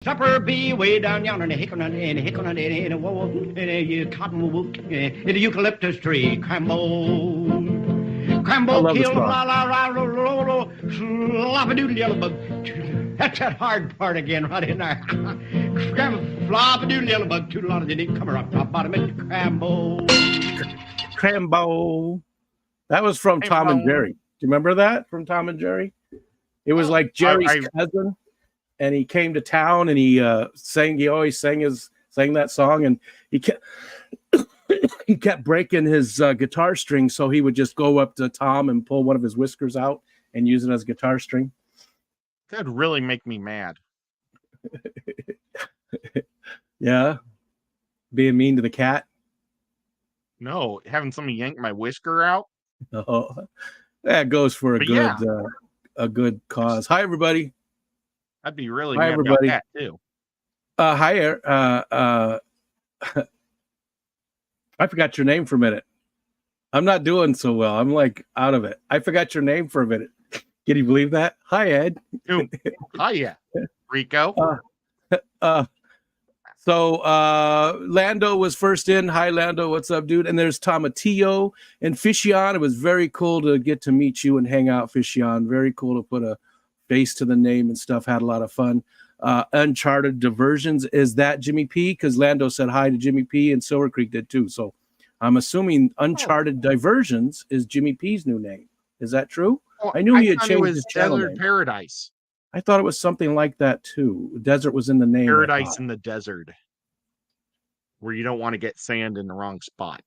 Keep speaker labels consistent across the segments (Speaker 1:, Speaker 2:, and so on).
Speaker 1: Supper be way down yonder in the hickory in a cottonwood in the eucalyptus tree.
Speaker 2: I
Speaker 1: Crambo
Speaker 2: love the
Speaker 1: kill
Speaker 2: song.
Speaker 1: la la la lo lo lo flop-a-doodle yellow bug. That's that hard part again right in there. Flop-a-doodle yellow bug. Toodle on it didn't come up top bottom it.
Speaker 2: Crambo. That was from Tom and Jerry. Do you remember that from Tom and Jerry? It was like Jerry's cousin, and he came to town and he sang. He always sang that song, and he kept breaking his guitar string, so he would just go up to Tom and pull one of his whiskers out and use it as guitar string.
Speaker 3: That'd really make me mad.
Speaker 2: Yeah, being mean to the cat.
Speaker 3: No, having somebody yank my whisker out.
Speaker 2: Oh, that goes for a good cause. Hi, everybody.
Speaker 3: I'd be really
Speaker 2: Hi,
Speaker 3: mad
Speaker 2: everybody.
Speaker 3: about that too.
Speaker 2: Hi, I forgot your name for a minute. I'm not doing so well. I'm like out of it. I forgot your name for a minute. Can you believe that? Hi, Ed.
Speaker 3: Hi, yeah, Rico.
Speaker 2: So Lando was first in. Hi, Lando. What's up, dude? And there's Tomatillo and Fishion. It was very cool to get to meet you and hang out, Fishion. Very cool to put a face to the name and stuff. Had a lot of fun. Uncharted Diversions, is that Jimmy P? Because Lando said hi to Jimmy P and Silver Creek did too. So I'm assuming Uncharted Diversions is Jimmy P's new name. Is that true?
Speaker 3: Well,
Speaker 2: I knew he had changed his channel
Speaker 3: Desert
Speaker 2: name.
Speaker 3: Paradise.
Speaker 2: I thought it was something like that too. Desert was in the name.
Speaker 3: Paradise in the desert, where you don't want to get sand in the wrong spot.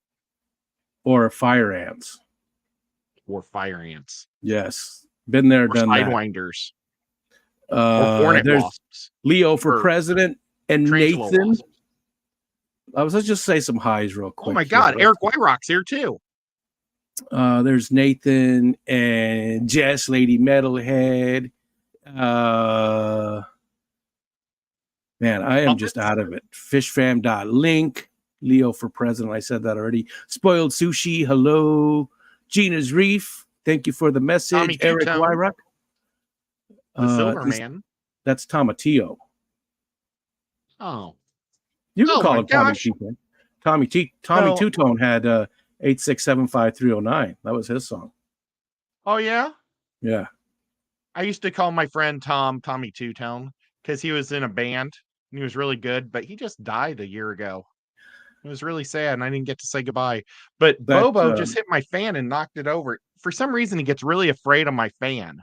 Speaker 2: Or fire ants.
Speaker 3: Or fire ants.
Speaker 2: Yes. Been there,
Speaker 3: or
Speaker 2: done
Speaker 3: sidewinders.
Speaker 2: that.
Speaker 3: Or hornet
Speaker 2: there's
Speaker 3: wasps.
Speaker 2: Leo for president and Nathan.
Speaker 3: Wasps.
Speaker 2: Let's just say some highs real quick.
Speaker 3: Oh my God, Eric Whiterock's here too.
Speaker 2: There's Nathan and Jess, Lady Metalhead. Man, I am just out of it. Fishfam.link. Leo for president. I said that already. Spoiled Sushi. Hello. Gina's Reef. Thank you for the message.
Speaker 3: Tommy
Speaker 2: Eric
Speaker 3: Two-Tone.
Speaker 2: Wyrock.
Speaker 3: The Silver Man.
Speaker 2: That's Tomatillo.
Speaker 3: Oh.
Speaker 2: You can call
Speaker 3: my
Speaker 2: him Tommy
Speaker 3: gosh.
Speaker 2: Two-Tone. Tommy Two-Tone had 8675309. That was his song.
Speaker 3: Oh yeah?
Speaker 2: Yeah.
Speaker 3: I used to call my friend Tommy Two-Tone, because he was in a band and he was really good, but he just died a year ago. It was really sad, and I didn't get to say goodbye. But Bobo just hit my fan and knocked it over. For some reason, he gets really afraid of my fan.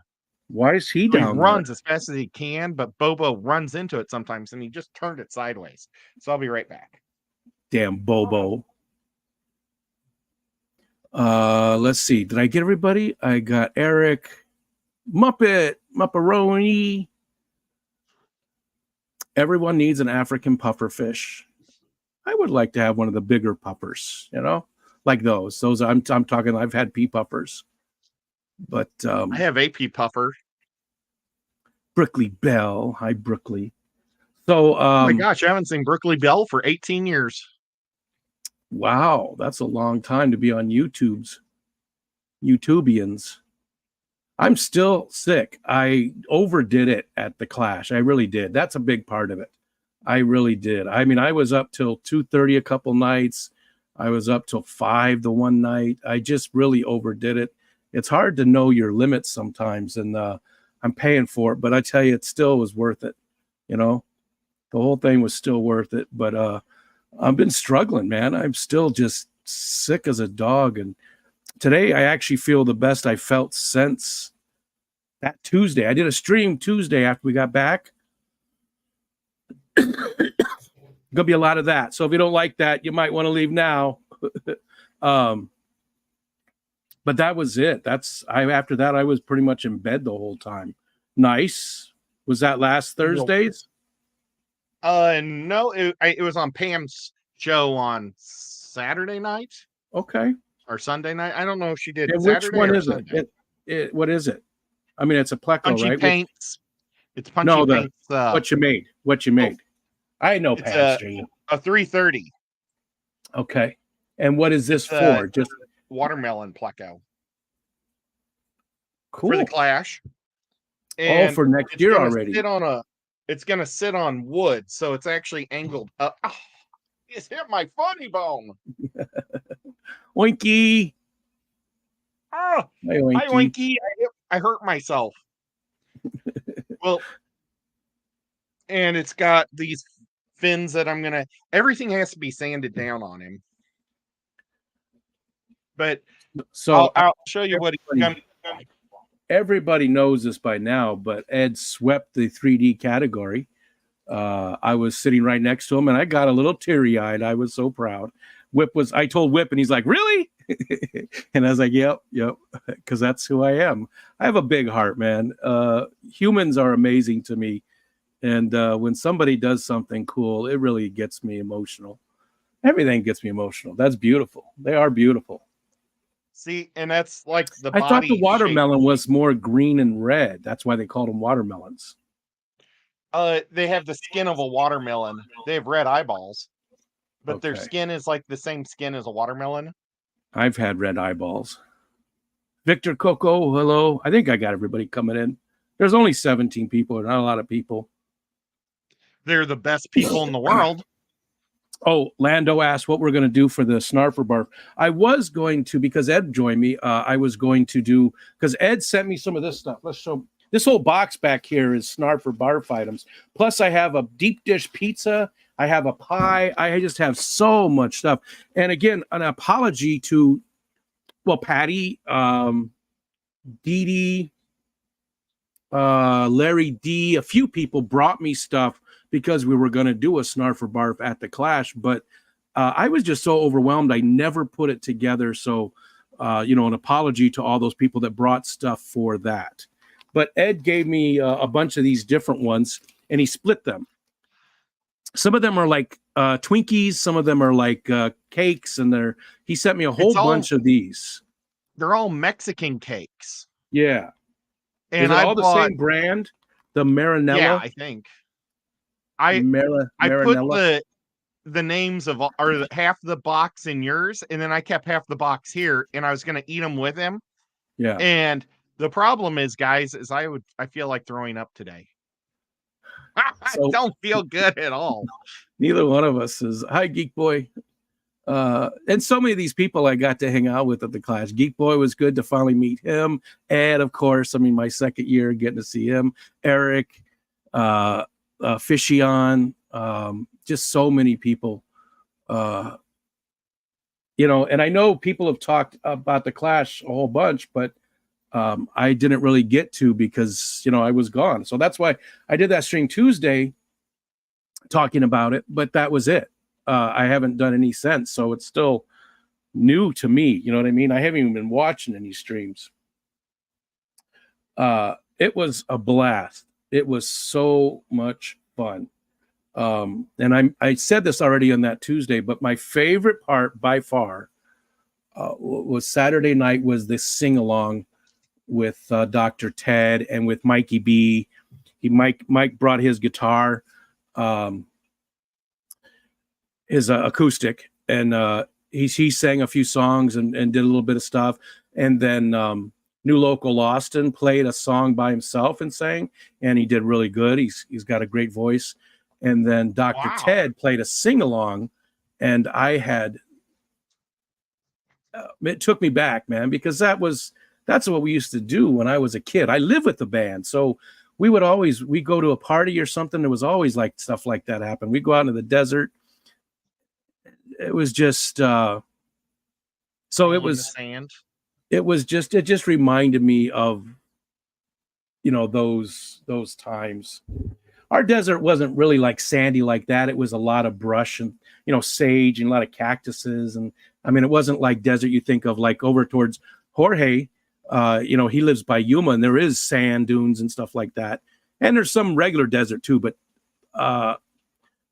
Speaker 2: Why is he
Speaker 3: So
Speaker 2: down
Speaker 3: he runs
Speaker 2: there?
Speaker 3: as fast as he can, but Bobo runs into it sometimes, and he just turned it sideways. So I'll be right back.
Speaker 2: Damn Bobo. Let's see. Did I get everybody? I got Eric, Mupperoni. Everyone needs an African puffer fish. I would like to have one of the bigger puffers, like those. Those I'm talking. I've had pea puffers, but
Speaker 3: I have AP puffer.
Speaker 2: Brookley Bell. Hi, Brookley. So,
Speaker 3: oh my gosh, I haven't seen Brookley Bell for 18 years.
Speaker 2: Wow, that's a long time to be on YouTube's. YouTubians. I'm still sick. I overdid it at the Clash. I really did. That's a big part of it. I really did. I mean, I was up till 2:30 a couple nights. I was up till 5 the one night. I just really overdid it. It's hard to know your limits sometimes, and I'm paying for it. But I tell you, it still was worth it. The whole thing was still worth it. But I've been struggling, man. I'm still just sick as a dog. And today, I actually feel the best I felt since that Tuesday. I did a stream Tuesday after we got back. Gonna be a lot of that. So if you don't like that, you might want to leave now. But that was it. After that, I was pretty much in bed the whole time. Nice. Was that last Thursdays?
Speaker 3: No, it was on Pam's show on Saturday night.
Speaker 2: Okay.
Speaker 3: Or Sunday night. I don't know if she did.
Speaker 2: And which one is it? What is it? I mean, it's a pleco,
Speaker 3: Punchy
Speaker 2: right?
Speaker 3: Paints. It's Punchy Paints.
Speaker 2: What you made. What you made. I know, Pat.
Speaker 3: A 330.
Speaker 2: Okay. And what is this for? Just
Speaker 3: watermelon pleco.
Speaker 2: Cool.
Speaker 3: For the Clash. And
Speaker 2: for next year already.
Speaker 3: Sit on it's gonna sit on wood, so it's actually angled up. Oh, it's hit my funny bone.
Speaker 2: Oinky.
Speaker 3: Oh,
Speaker 2: Hi, Oinky.
Speaker 3: hi, Oinky. I hurt myself. Well, and it's got these fins that I'm gonna. Everything has to be sanded down on him. But
Speaker 2: so
Speaker 3: I'll show you what he's gonna.
Speaker 2: Everybody knows this by now, but Ed swept the 3D category. I was sitting right next to him, and I got a little teary-eyed. I was so proud. I told Whip, and he's like, really? And I was like, yep, because that's who I am. I have a big heart, man. Humans are amazing to me. And when somebody does something cool, it really gets me emotional. Everything gets me emotional. That's beautiful. They are beautiful.
Speaker 3: See, and that's like the
Speaker 2: I
Speaker 3: body
Speaker 2: thought the watermelon
Speaker 3: shape.
Speaker 2: was more green and red. That's why they called them watermelons.
Speaker 3: They have the skin of a watermelon. They have red eyeballs, but their
Speaker 2: Okay.
Speaker 3: skin is like the same skin as a watermelon.
Speaker 2: I've had red eyeballs. Victor Coco, hello. I think I got everybody coming in. There's only 17 people, not a lot of people.
Speaker 3: They're the best people in the world.
Speaker 2: Oh, Lando asked what we're going to do for the Snarf or Barf. I was going to, because Ed joined me, I was going to do, because Ed sent me some of this stuff. Let's show. This whole box back here is Snarf or Barf items. Plus, I have a deep dish pizza. I have a pie. I just have so much stuff. And again, an apology to, well, Patty, Dee Dee, Larry D, a few people brought me stuff because we were going to do a Snarf or Barf at the Clash, but I was just so overwhelmed. I never put it together. So, an apology to all those people that brought stuff for that. But Ed gave me a bunch of these different ones, and he split them. Some of them are like Twinkies. Some of them are like cakes, and he sent me a whole bunch of these.
Speaker 3: They're all Mexican cakes.
Speaker 2: Yeah.
Speaker 3: And
Speaker 2: is it all the same brand? The Marinella?
Speaker 3: Yeah, I think. I put the names of half the box in yours, and then I kept half the box here, and I was going to eat them with him.
Speaker 2: Yeah.
Speaker 3: And the problem is, guys, is I feel like throwing up today. I don't feel good at all.
Speaker 2: Neither one of us is. Hi, Geek Boy. And so many of these people I got to hang out with at the Clash. Geek Boy was good to finally meet him. Ed, of course. I mean, my second year getting to see him. Eric, Fishion, just so many people. And I know people have talked about the Clash a whole bunch, but I didn't really get to because, I was gone. So that's why I did that stream Tuesday talking about it, but that was it. I haven't done any since, so it's still new to me. You know what I mean? I haven't even been watching any streams. It was a blast. It was so much fun. And I said this already on that Tuesday, but my favorite part by far was Saturday night was this sing-along with Dr. Ted and with Mikey B. Mike brought his guitar. His acoustic, and he sang a few songs and did a little bit of stuff, and then New Local Austin played a song by himself and sang, and he did really good. He's got a great voice, and then Dr. Ted played a sing along, and I had it took me back, man, because that's what we used to do when I was a kid. I lived with the band, so we go to a party or something. There was always like stuff like that happen. We go out into the desert. It was just it just reminded me of those times. Our desert wasn't really like sandy like that. It was a lot of brush and sage and a lot of cactuses, and I mean it wasn't like desert you think of like over towards Jorge. He lives by Yuma, and there is sand dunes and stuff like that, and there's some regular desert too, but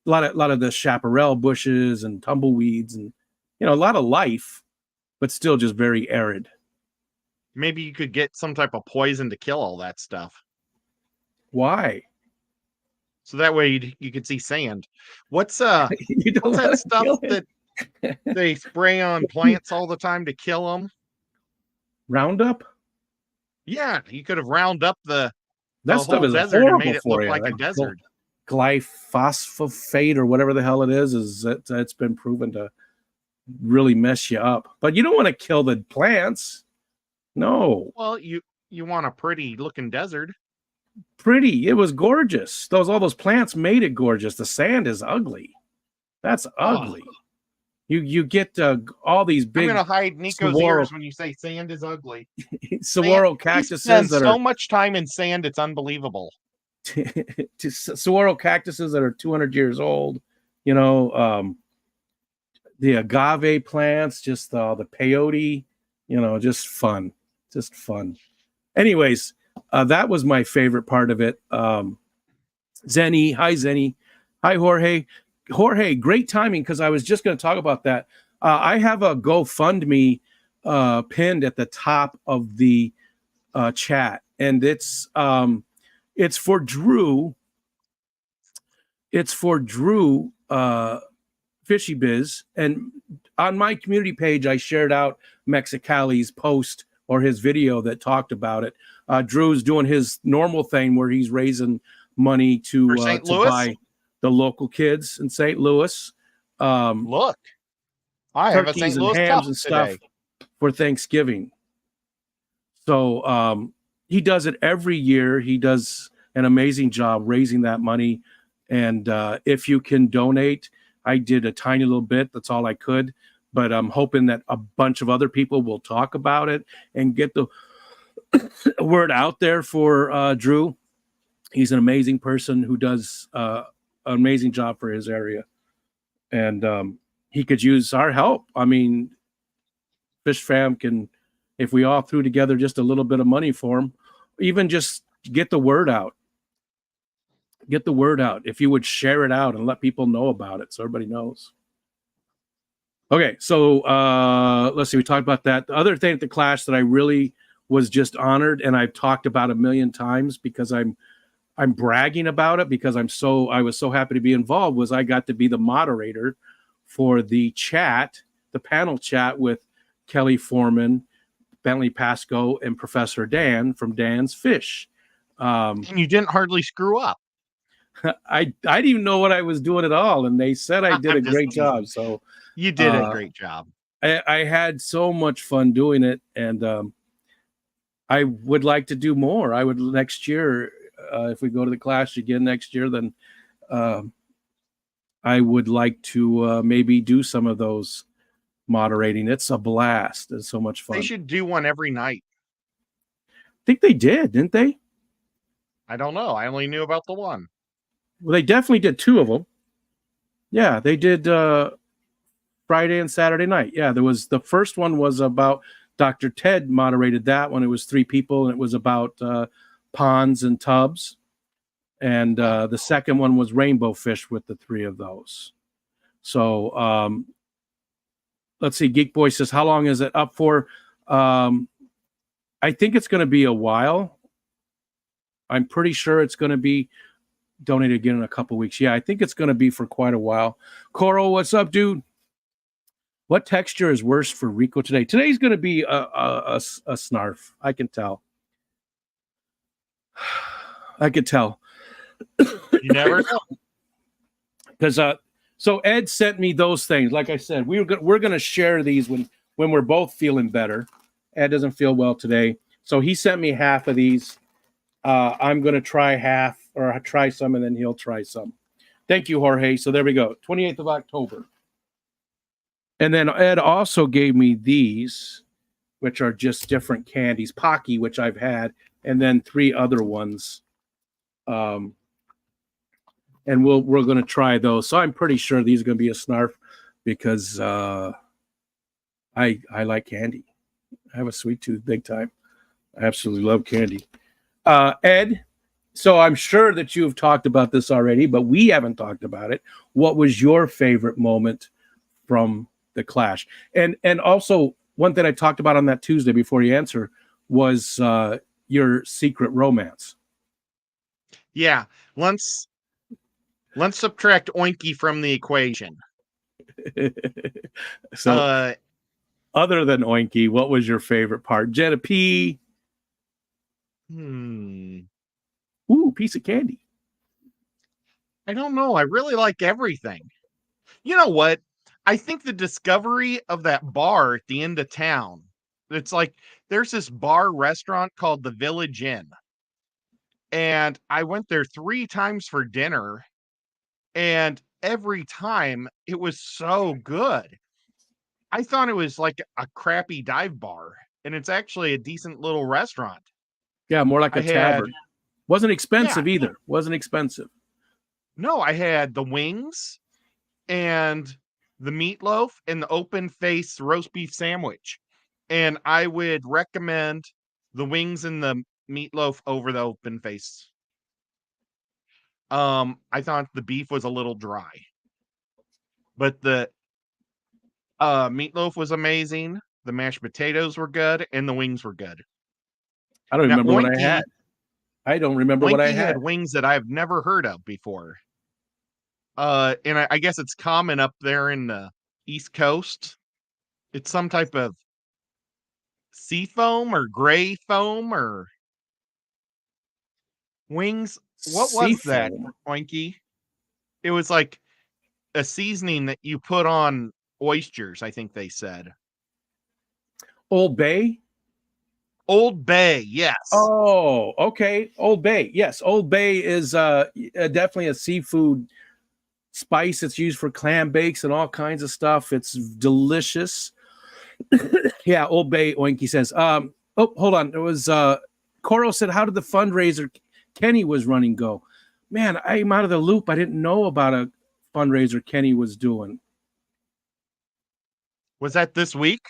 Speaker 2: a lot of the chaparral bushes and tumbleweeds and a lot of life, but still just very arid.
Speaker 3: Maybe you could get some type of poison to kill all that stuff.
Speaker 2: Why?
Speaker 3: So that way you could see sand. What's that stuff that they spray on plants all the time to kill them?
Speaker 2: Roundup?
Speaker 3: Yeah, you could have round up the
Speaker 2: whole
Speaker 3: desert and made it look like a desert.
Speaker 2: glyphosate or whatever the hell it is that it's been proven to really mess you up. But you don't want to kill the plants. No.
Speaker 3: Well, you want a pretty looking desert.
Speaker 2: Pretty. It was gorgeous. All those plants made it gorgeous. The sand is ugly. That's ugly. You get all these big.
Speaker 3: I'm gonna hide Nico's ears when you say sand is ugly.
Speaker 2: Saguaro cactuses that
Speaker 3: so much time in sand, it's unbelievable.
Speaker 2: Saguaro cactuses that are 200 years old. You know, the agave plants, just the peyote. You know, just fun. Anyways, that was my favorite part of it. Zenny, hi Zenny, hi Jorge. Jorge, great timing, because I was just going to talk about that. I have a GoFundMe pinned at the top of the chat, and it's for Drew. It's for Drew Fishy Biz, and on my community page, I shared out Mexicali's post or his video that talked about it. Drew's doing his normal thing where he's raising money to buy the local kids in St. Louis.
Speaker 3: Look, I have a St. Louis
Speaker 2: and hams and stuff
Speaker 3: today
Speaker 2: for Thanksgiving. So he does it every year. He does an amazing job raising that money. And if you can donate, I did a tiny little bit. That's all I could. But I'm hoping that a bunch of other people will talk about it and get the word out there for Drew. He's an amazing person who does an amazing job for his area. And he could use our help. I mean, Fish Fam can, if we all threw together just a little bit of money for him, even just get the word out. Get the word out. If you would share it out and let people know about it so everybody knows. Okay, so let's see. We talked about that. The other thing at the Clash that I really was just honored, and I've talked about a million times because I'm bragging about it because I was so happy to be involved, was I got to be the moderator for the chat, the panel chat with Kelly Foreman, Bentley Pasco, and Professor Dan from Dan's Fish.
Speaker 3: and you didn't hardly screw up.
Speaker 2: I didn't even know what I was doing at all, and they said I did a great job. So
Speaker 3: you did a great job.
Speaker 2: I had so much fun doing it, and I would like to do more. I would next year, if we go to the Clash again next year, then I would like to maybe do some of those moderating. It's a blast. It's so much fun.
Speaker 3: They should do one every night.
Speaker 2: I think they did, didn't they?
Speaker 3: I don't know. I only knew about the one.
Speaker 2: Well, they definitely did two of them. Yeah, they did Friday and Saturday night. Yeah, there was the first one was about Dr. Ted moderated that one. It was 3 people, and it was about ponds and tubs. And the second one was rainbow fish with the 3 of those. So let's see. Geek Boy says, how long is it up for? I think it's going to be a while. I'm pretty sure it's going to be donated again in a couple weeks. Yeah, I think it's going to be for quite a while. Coral, what's up, dude? What texture is worse for Rico today? Today's going to be a snarf. I can tell. I could tell.
Speaker 3: You never know.
Speaker 2: Because so Ed sent me those things. Like I said, we're going to share these when we're both feeling better. Ed doesn't feel well today, so he sent me half of these. I'm going to try half, or try some, and then he'll try some. Thank you, Jorge. So there we go. 28th of October. And then Ed also gave me these, which are just different candies. Pocky, which I've had, and then 3 other ones. And we're going to try those. So I'm pretty sure these are going to be a snarf because I like candy. I have a sweet tooth big time. I absolutely love candy. Ed, so I'm sure that you've talked about this already, but we haven't talked about it. What was your favorite moment from the Clash? And also, one thing I talked about on that Tuesday before you answer was your secret romance.
Speaker 3: Yeah, let's subtract Oinky from the equation.
Speaker 2: So, other than Oinky, what was your favorite part? Jenna P. Ooh, piece of candy.
Speaker 3: I don't know. I really like everything. You know what? I think the discovery of that bar at the end of town, it's like there's this bar restaurant called the Village Inn. And I went there 3 times for dinner, and every time it was so good. I thought it was like a crappy dive bar, and it's actually a decent little restaurant.
Speaker 2: Yeah, more like
Speaker 3: I
Speaker 2: a
Speaker 3: had
Speaker 2: tavern. Wasn't expensive
Speaker 3: Yeah.
Speaker 2: either. Wasn't expensive.
Speaker 3: No, I had the wings and the meatloaf and the open face roast beef sandwich. And I would recommend the wings and the meatloaf over the open face. I thought the beef was a little dry, but the meatloaf was amazing. The mashed potatoes were good, and the wings were good.
Speaker 2: I don't
Speaker 3: Now,
Speaker 2: remember what I had. I don't remember what I
Speaker 3: Oinky
Speaker 2: had.
Speaker 3: had wings that I've never heard of before. And I guess it's common up there in the East Coast. It's some type of sea foam or gray foam or wings. What was that,
Speaker 2: Seafoam.
Speaker 3: Oinky? It was like a seasoning that you put on oysters, I think they said.
Speaker 2: Old Bay.
Speaker 3: Old Bay, yes.
Speaker 2: Oh, okay. Old Bay. Yes, Old Bay is definitely a seafood spice. It's used for clam bakes and all kinds of stuff. It's delicious. Yeah, Old Bay, Oinky says. Oh, hold on. It was Coro said, how did the fundraiser Kenny was running go? Man, I'm out of the loop. I didn't know about a fundraiser Kenny was doing.
Speaker 3: Was that this week?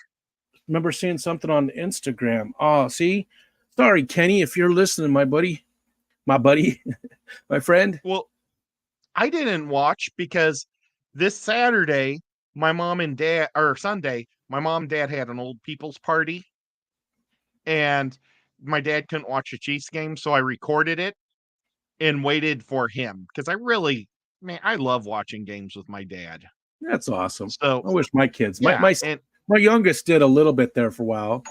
Speaker 2: Remember seeing something on Instagram. Oh, see? Sorry, Kenny, if you're listening, my buddy, my friend.
Speaker 3: Well, I didn't watch because this Saturday, my mom and dad, or Sunday, my mom and dad had an old people's party, and my dad couldn't watch the Chiefs game, so I recorded it and waited for him because I love watching games with my dad.
Speaker 2: That's awesome.
Speaker 3: So
Speaker 2: I wish my kids,
Speaker 3: yeah,
Speaker 2: my youngest did a little bit there for a while.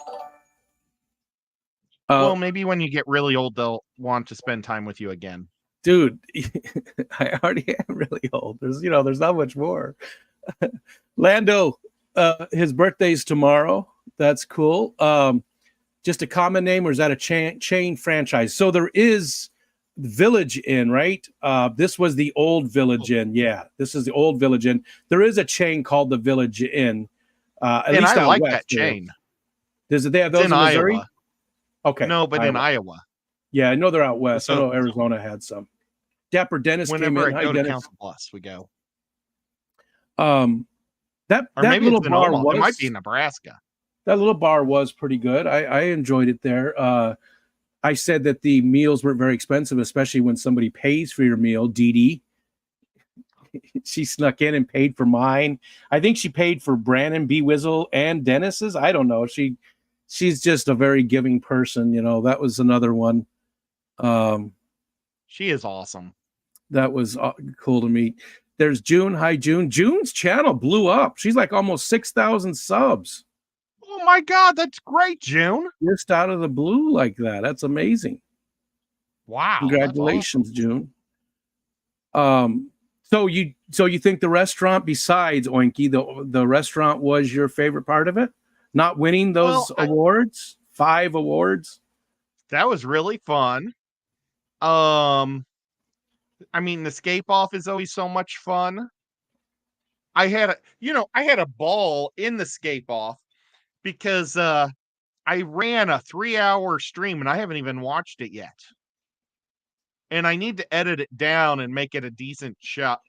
Speaker 3: Well, maybe when you get really old, they'll want to spend time with you again.
Speaker 2: Dude, I already am really old. There's not much more. Lando, his birthday's tomorrow. That's cool. Just a common name, or is that a chain franchise? So there is Village Inn, right? This was the old Village Inn. Yeah, this is the old Village Inn. There is a chain called the Village Inn. At least
Speaker 3: I
Speaker 2: out
Speaker 3: like
Speaker 2: west,
Speaker 3: that chain.
Speaker 2: Does they have those in Missouri?
Speaker 3: Iowa.
Speaker 2: Okay.
Speaker 3: No, but in Iowa.
Speaker 2: Yeah, I know they're out west.
Speaker 3: So,
Speaker 2: I know Arizona had some. Dapper Dennis came in.
Speaker 3: Whenever I go to
Speaker 2: Dennis.
Speaker 3: Council Bluffs, we go.
Speaker 2: That
Speaker 3: maybe
Speaker 2: little
Speaker 3: it's in
Speaker 2: bar
Speaker 3: Omaha. It might be Nebraska.
Speaker 2: That little bar was pretty good. I enjoyed it there. I said that the meals weren't very expensive, especially when somebody pays for your meal. Dee Dee, she snuck in and paid for mine. I think she paid for Brandon B. Wizzle and Dennis's. I don't know. She's just a very giving person. That was another one.
Speaker 3: She is awesome.
Speaker 2: That was cool to meet. There's June. Hi, June. June's channel blew up. She's like almost 6,000 subs.
Speaker 3: Oh my God, that's great, June.
Speaker 2: Just out of the blue like that. That's amazing.
Speaker 3: Wow.
Speaker 2: Congratulations,
Speaker 3: awesome.
Speaker 2: June. So you think the restaurant, besides Oinky, the restaurant was your favorite part of it? Not winning those awards? 5 awards?
Speaker 3: That was really fun. The Escape Off is always so much fun. I had a ball in the Escape Off because I ran a 3-hour stream and I haven't even watched it yet. And I need to edit it down and make it a decent shot,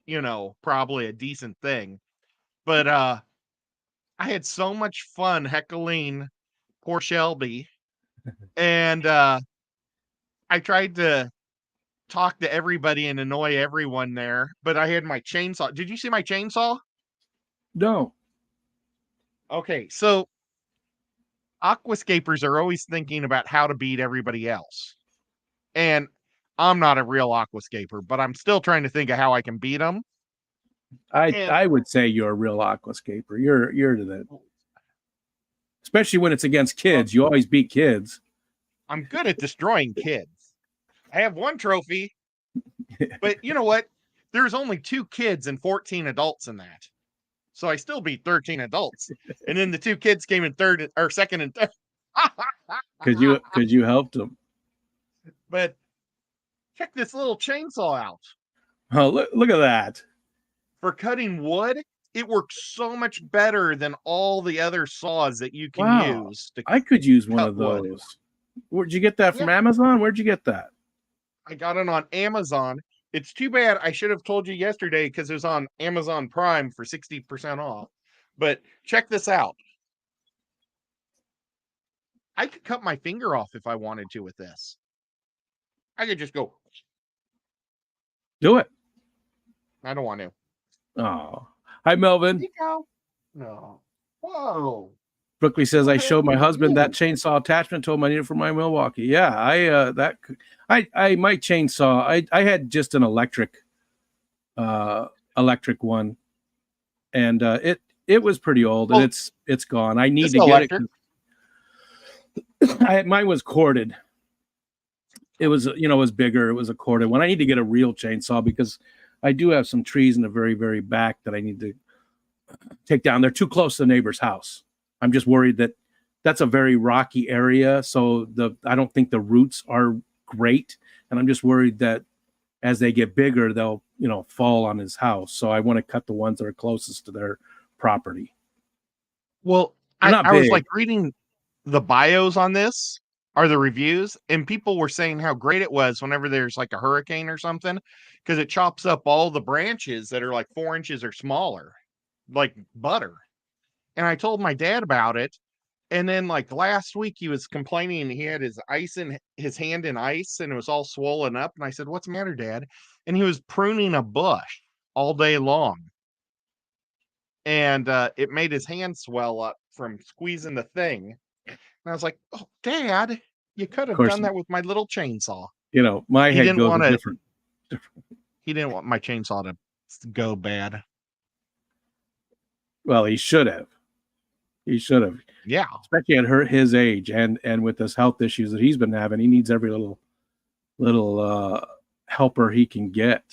Speaker 3: probably a decent thing. But I had so much fun heckling poor Shelby. And I tried to talk to everybody and annoy everyone there, but I had my chainsaw. Did you see my chainsaw?
Speaker 2: No.
Speaker 3: Okay, so aquascapers are always thinking about how to beat everybody else. And I'm not a real aquascaper, but I'm still trying to think of how I can beat them.
Speaker 2: I would say you're a real aquascaper. You're to that. Especially when it's against kids. You always beat kids.
Speaker 3: I'm good at destroying kids. I have one trophy, but you know what? there's only 2 kids and 14 adults in that. So I still beat 13 adults. And then the 2 kids came in third or second and third.
Speaker 2: Because you helped them.
Speaker 3: But check this little chainsaw out.
Speaker 2: Oh, look at that.
Speaker 3: For cutting wood, it works so much better than all the other saws that you can use.
Speaker 2: I could use one of
Speaker 3: wood.
Speaker 2: those. Where'd you get that from? Amazon? Where'd you get that?
Speaker 3: I got it on Amazon. It's too bad I should have told you yesterday because it was on Amazon Prime for 60% off. But check this out. I could cut my finger off if I wanted to with this. I could just go.
Speaker 2: Do it.
Speaker 3: I don't want to.
Speaker 2: Oh. Hi, Melvin.
Speaker 3: No. Whoa.
Speaker 2: Brooklyn says, I showed my husband that chainsaw attachment, told him I need it for my Milwaukee. Yeah, I my chainsaw, I had just an electric one, and it was pretty old, and it's gone. I need to get it. Mine was corded. It was, it was bigger. It was a corded one. I need to get a real chainsaw because I do have some trees in the very, very back that I need to take down. They're too close to the neighbor's house. I'm just worried that that's a very rocky area. So I don't think the roots are great. And I'm just worried that as they get bigger, they'll, fall on his house. So I want to cut the ones that are closest to their property.
Speaker 3: Well, I was like reading the bios on this or the reviews, and people were saying how great it was whenever there's like a hurricane or something, because it chops up all the branches that are like 4 inches or smaller, like butter. And I told my dad about it. And then like last week he was complaining he had his hand in ice and it was all swollen up. And I said, "What's the matter, Dad?" And he was pruning a bush all day long. And it made his hand swell up from squeezing the thing. And I was like, "Oh, Dad, you could have done that with my little chainsaw."
Speaker 2: My head goes different.
Speaker 3: He didn't want my chainsaw to go bad.
Speaker 2: Well, he should have. He should have.
Speaker 3: Yeah.
Speaker 2: Especially at his age and with his health issues that he's been having. He needs every little helper he can get.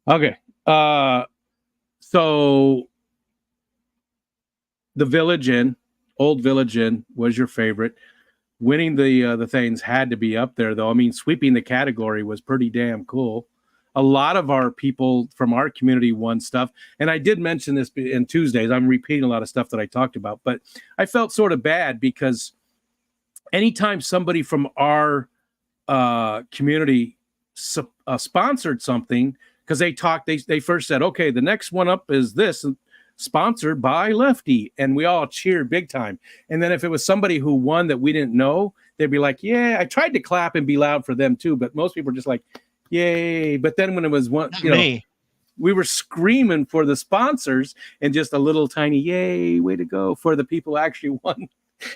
Speaker 2: Okay. So the Old Village Inn was your favorite. Winning the things had to be up there, though. I mean, sweeping the category was pretty damn cool. A lot of our people from our community won stuff. And I did mention this in Tuesdays. I'm repeating a lot of stuff that I talked about, but I felt sort of bad because anytime somebody from our community sponsored something, because they first said, okay, the next one up is this, sponsored by Lefty. And we all cheered big time. And then if it was somebody who won that we didn't know, they'd be like, yeah, I tried to clap and be loud for them too. But most people were just like, yay. But then when it was one, we were screaming for the sponsors and just a little tiny yay, way to go for the people who actually won.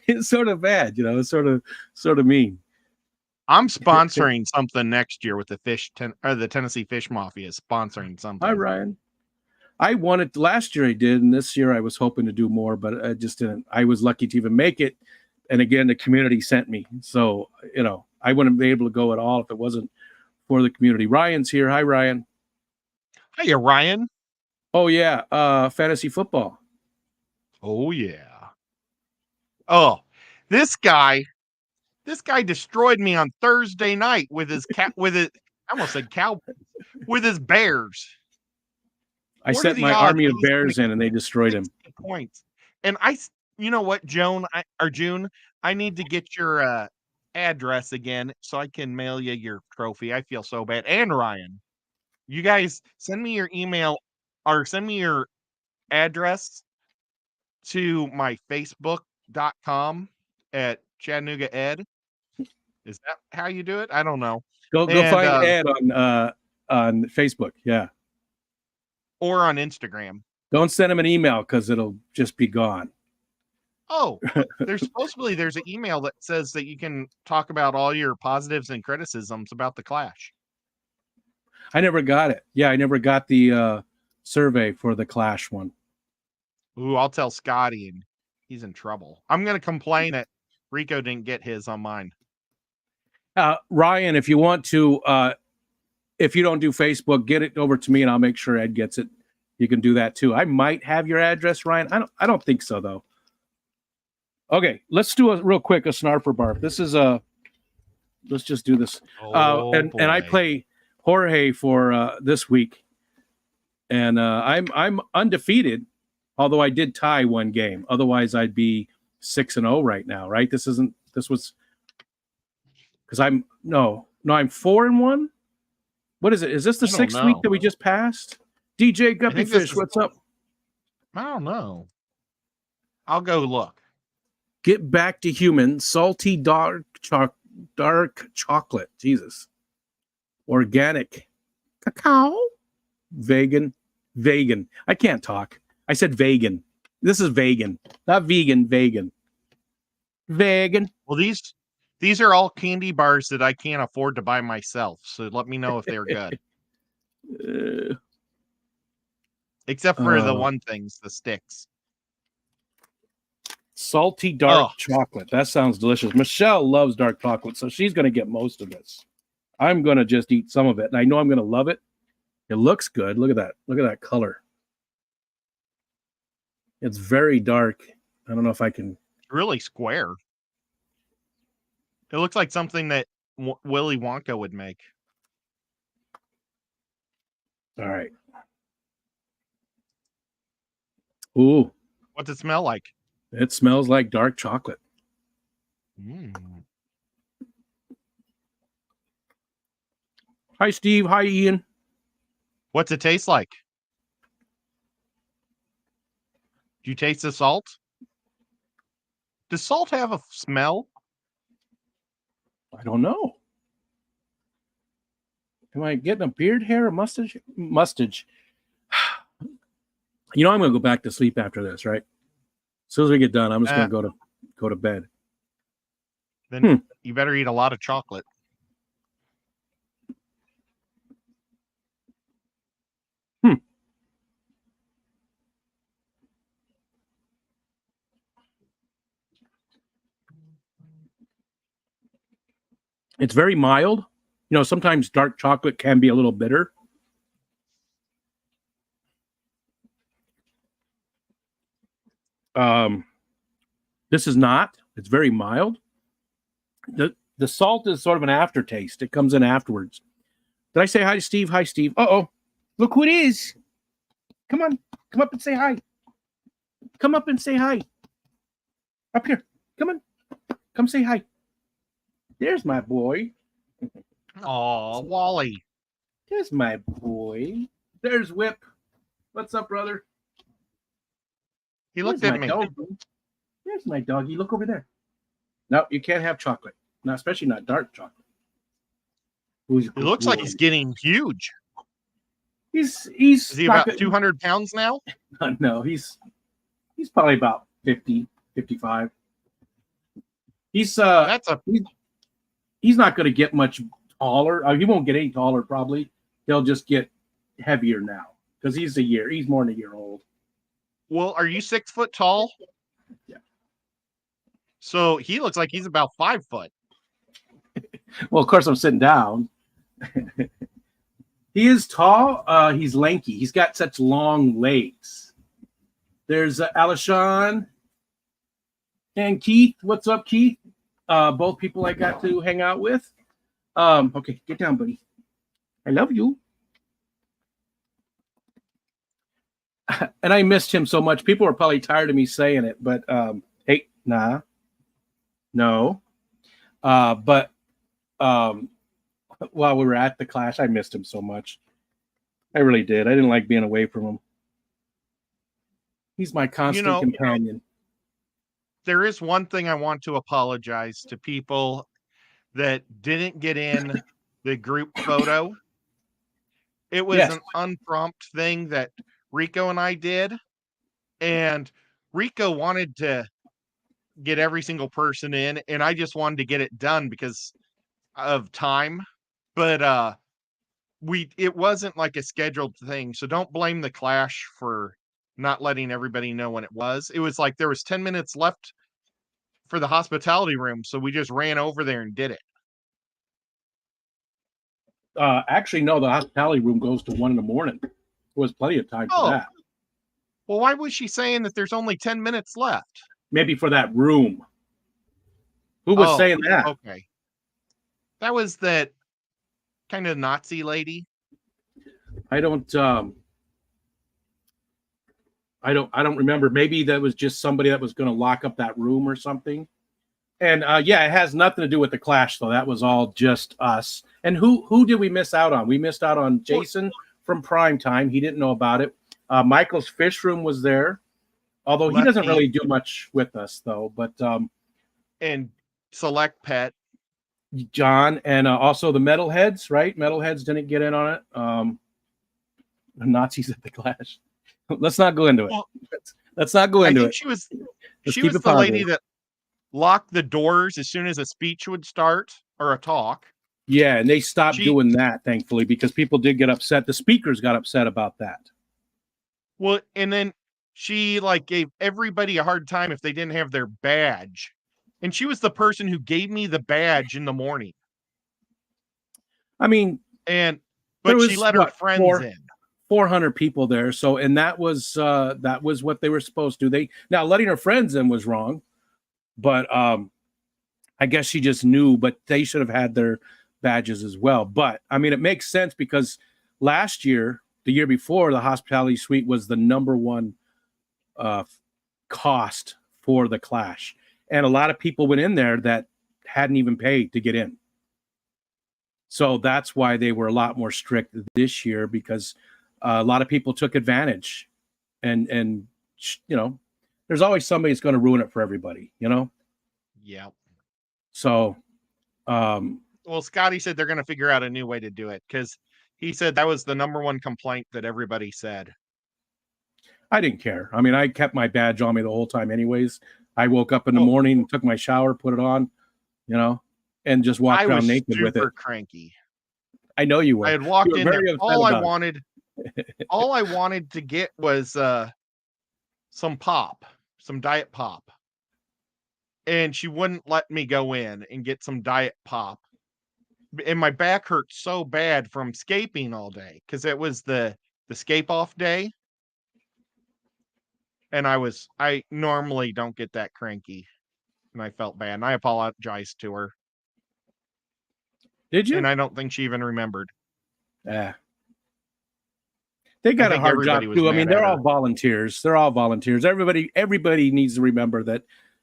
Speaker 2: It's sort of bad, it's sort of mean.
Speaker 3: I'm sponsoring something next year with the Tennessee Fish Mafia is sponsoring something.
Speaker 2: Hi, Ryan. I won it last year. I did, and this year I was hoping to do more, but I just didn't. I was lucky to even make it, and again, the community sent me, so I wouldn't be able to go at all if it wasn't for the community. Ryan's here. Hi, Ryan.
Speaker 3: Hiya, Ryan.
Speaker 2: Oh yeah, fantasy football.
Speaker 3: Oh yeah. Oh, this guy destroyed me on Thursday night with his I almost said Cowboys, with his Bears.
Speaker 2: I sent my army of Bears in, and they destroyed him.
Speaker 3: Points. And you know what, June, I need to get your address again so I can mail you your trophy. I feel so bad. And Ryan, you guys send me your email or send me your address to my facebook.com at Chattanooga Ed. Is that how you do it? I don't know.
Speaker 2: Go find Ed on Facebook. Yeah.
Speaker 3: Or on Instagram.
Speaker 2: Don't send him an email because it'll just be gone.
Speaker 3: Oh, there's an email that says that you can talk about all your positives and criticisms about the Clash.
Speaker 2: I never got it. Yeah, I never got the survey for the Clash one.
Speaker 3: Ooh, I'll tell Scotty and he's in trouble. I'm going to complain that Rico didn't get his on mine.
Speaker 2: Ryan, if you want to if you don't do Facebook, get it over to me and I'll make sure Ed gets it. You can do that too. I might have your address, Ryan. I don't think so though. Okay, let's do a real quick a Snarf or Barf. This is let's just do this. And I play Jorge for this week. And I'm undefeated, although I did tie one game. Otherwise I'd be 6-0 right now, right? This was because I'm 4-1. What is it? Is this the 6th week that we just passed? DJ Guppyfish, what's up?
Speaker 3: I don't know. I'll go look.
Speaker 2: Get back to human, salty dark chocolate. Jesus. Organic. Cacao. Vegan. I can't talk. I said vegan. This is vegan. Not vegan, vegan. Vegan.
Speaker 3: Well, these are all candy bars that I can't afford to buy myself. So let me know if they're good. Except for the one things, the sticks.
Speaker 2: Salty dark chocolate. That sounds delicious. Michelle loves dark chocolate, so she's going to get most of this. I'm going to just eat some of it, and I know I'm going to love it. It looks good. Look at that. Look at that color. It's very dark. I don't know if I can...
Speaker 3: Really square. It looks like something that Willy Wonka would make.
Speaker 2: All right. Ooh.
Speaker 3: What's it smell like?
Speaker 2: It smells like dark chocolate. Hi, Steve. Hi, Ian.
Speaker 3: What's it taste like? Do you taste the salt? Does salt have a smell?
Speaker 2: I don't know. Am I getting a beard hair or mustache? You know, I'm going to go back to sleep after this, right? As soon as we get done, I'm just going to go to bed.
Speaker 3: Then you better eat a lot of chocolate.
Speaker 2: It's very mild. You know, sometimes dark chocolate can be a little bitter. This is not. It's very mild. The salt is sort of an aftertaste. It comes in afterwards. Did I say hi to Steve? Hi, Steve. Uh-oh. Look who it is. Come on. Come up and say hi. Come up and say hi. Up here. Come on. Come say hi. There's my boy.
Speaker 3: Oh, Wally.
Speaker 2: There's my boy. There's Whip. What's up, brother?
Speaker 3: He looked at me.
Speaker 2: There's my doggy. Look over there. No, you can't have chocolate. Not especially not dark chocolate.
Speaker 3: It looks like he's getting huge.
Speaker 2: Is
Speaker 3: he about 200 pounds now?
Speaker 2: No, he's probably about 50, 55. He's not going to get much taller. He won't get any taller probably. He'll just get heavier now because he's more than a year old.
Speaker 3: Well, are you 6 foot tall?
Speaker 2: Yeah.
Speaker 3: So he looks like he's about 5 foot.
Speaker 2: Well, of course I'm sitting down. He is tall. He's lanky. He's got such long legs. There's Alishon and Keith. What's up, Keith? Both people I got to hang out with. Okay, get down, buddy. I love you. And I missed him so much. People are probably tired of me saying it, but hey, no. But while we were at the clash, I missed him so much. I really did. I didn't like being away from him. He's my constant companion.
Speaker 3: There is one thing I want to apologize to people that didn't get in the group photo. It was an unprompted thing that Rico and I did. And Rico wanted to get every single person in, and I just wanted to get it done because of time. But it wasn't like a scheduled thing. So don't blame the clash for not letting everybody know when it was. It was like there was 10 minutes left for the hospitality room, so we just ran over there and did it.
Speaker 2: Actually, no, the hospitality room goes to 1 a.m. There was plenty of time for that.
Speaker 3: Well, why was she saying that there's only 10 minutes left?
Speaker 2: Maybe for that room. Who was saying that?
Speaker 3: Okay. That was that kind of Nazi lady.
Speaker 2: I don't remember. Maybe that was just somebody that was going to lock up that room or something. And yeah, it has nothing to do with the Clash, though. That was all just us. And who did we miss out on? We missed out on Jason from Primetime. He didn't know about it. Michael's Fish Room was there, although he doesn't really do much with us, though. But
Speaker 3: and Select Pet,
Speaker 2: John, and also the Metalheads, right? Metalheads didn't get in on it. The Nazis at the Clash. Let's not go into it.
Speaker 3: Well,
Speaker 2: let's not go into it.
Speaker 3: She was the lady that locked the doors as soon as a speech would start or a talk.
Speaker 2: Yeah, and they stopped doing that, thankfully, because people did get upset. The speakers got upset about that.
Speaker 3: Well, and then she gave everybody a hard time if they didn't have their badge. And she was the person who gave me the badge in the morning.
Speaker 2: I mean,
Speaker 3: but she let her friends in.
Speaker 2: 400 people there. So, and that was what they were supposed to. Now letting her friends in was wrong, but I guess she just knew, but they should have had their badges as well. But I mean, it makes sense because last year, the year before, the hospitality suite was the number one cost for the Clash. And a lot of people went in there that hadn't even paid to get in. So that's why they were a lot more strict this year, because a lot of people took advantage. And you know, there's always somebody that's going to ruin it for everybody, you know?
Speaker 3: Yeah.
Speaker 2: So,
Speaker 3: well, Scotty said they're going to figure out a new way to do it, because he said that was the number one complaint that everybody said.
Speaker 2: I didn't care. I mean, I kept my badge on me the whole time anyways. I woke up in the morning, took my shower, put it on, you know, and just walked around naked with it.
Speaker 3: I was super cranky.
Speaker 2: I know you were.
Speaker 3: I had walked in there. All I wanted to get was some pop, some diet pop. And she wouldn't let me go in and get some diet pop. And my back hurt so bad from scaping all day, because it was the scape off day. And I normally don't get that cranky. And I felt bad. And I apologized to her.
Speaker 2: Did you?
Speaker 3: And I don't think she even remembered.
Speaker 2: Yeah. They got a hard job too. I mean, they're all volunteers. They're all volunteers. Everybody needs to remember that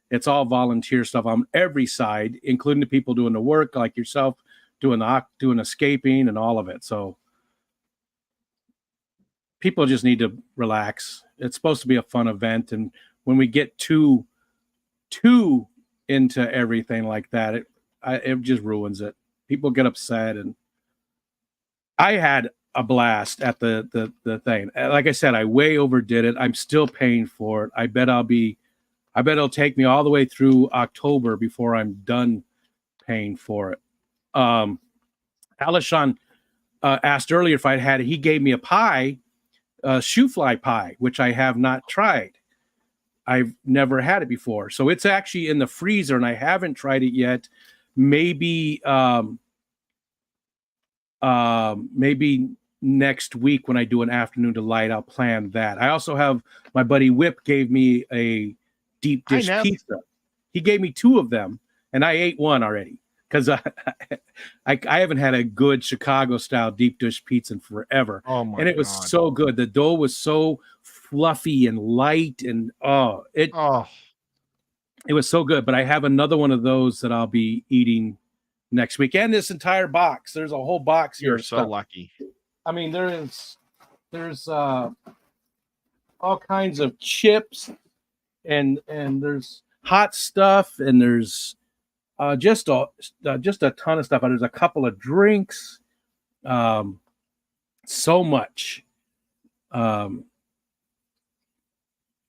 Speaker 2: it's all volunteer stuff on every side, including the people doing the work, like yourself, doing escaping and all of it. So people just need to relax. It's supposed to be a fun event, and when we get too into everything like that, it just ruins it. People get upset, and I had a blast at the thing. Like I said, I way overdid it. I'm still paying for it. I bet it'll take me all the way through October before I'm done paying for it. Alishon asked earlier if I'd had it. He gave me a pie, shoe fly pie, which I have not tried. I've never had it before. So it's actually in the freezer, and I haven't tried it yet. Maybe next week when I do an afternoon delight, I'll plan that. I also have my buddy Whip gave me a deep dish pizza. He gave me 2 of them, and I ate one already because I haven't had a good Chicago style deep dish pizza in forever.
Speaker 3: Oh my
Speaker 2: and it was so good. The dough was so fluffy and light, and it was so good. But I have another one of those that I'll be eating next week, and this entire box. There's a whole box here.
Speaker 3: You're so lucky.
Speaker 2: I mean, there's all kinds of chips, and there's hot stuff, and there's just a ton of stuff. There's a couple of drinks, so much.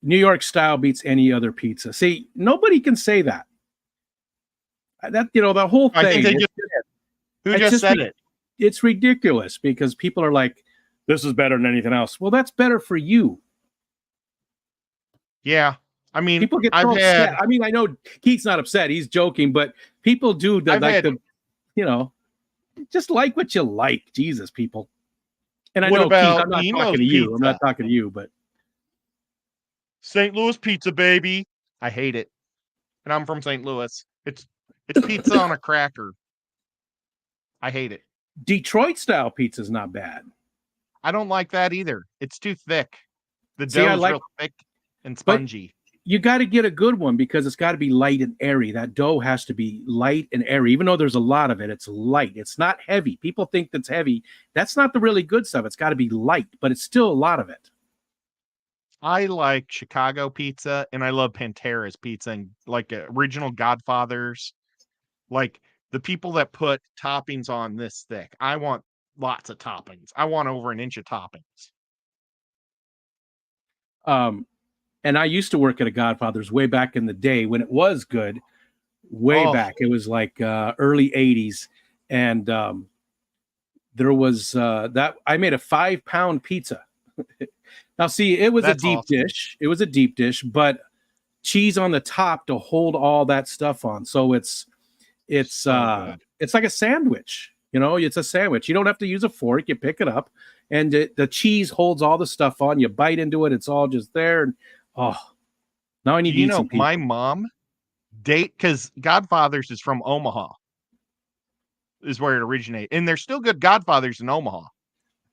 Speaker 2: New York style beats any other pizza. See, nobody can say that. That the whole thing.
Speaker 3: I think who just said it?
Speaker 2: It's ridiculous because people are like, "This is better than anything else." Well, that's better for you.
Speaker 3: Yeah, I mean,
Speaker 2: people get so upset. I mean, I know Keith's not upset; he's joking, but people do. just like what you like. Jesus, people. And I
Speaker 3: What
Speaker 2: know, Keith,
Speaker 3: about
Speaker 2: I'm not
Speaker 3: Eno's
Speaker 2: talking to you. I'm not
Speaker 3: Pizza?
Speaker 2: talking to you, but
Speaker 3: St. Louis pizza, baby. I hate it. And I'm from St. Louis. It's pizza on a cracker. I hate it.
Speaker 2: Detroit style pizza is not bad.
Speaker 3: I don't like that either. It's too thick. The
Speaker 2: See, I
Speaker 3: dough's
Speaker 2: like-
Speaker 3: real thick and spongy.
Speaker 2: You got to get a good one because it's got to be light and airy. That dough has to be light and airy. Even though there's a lot of it, it's light. It's not heavy. People think that's heavy. That's not the really good stuff. It's got to be light, but it's still a lot of it.
Speaker 3: I like Chicago pizza, and I love Pantera's pizza, and like original Godfathers. Like the people that put toppings on this thick. I want lots of toppings. I want over an inch of toppings.
Speaker 2: And I used to work at a Godfather's way back in the day when it was good. Way back, it was like early '80s, and there was that I made a 5-pound pizza. Now, see, it was
Speaker 3: That's
Speaker 2: a deep
Speaker 3: awesome.
Speaker 2: dish. It was a deep dish, but cheese on the top to hold all that stuff on. So it's
Speaker 3: good.
Speaker 2: it's like a sandwich. You know, it's a sandwich. You don't have to use a fork. You pick it up, and the cheese holds all the stuff on. You bite into it. It's all just there. And now I need to eat some pizza.
Speaker 3: My mom because Godfathers is from Omaha, is where it originated, and there's still good Godfathers in Omaha.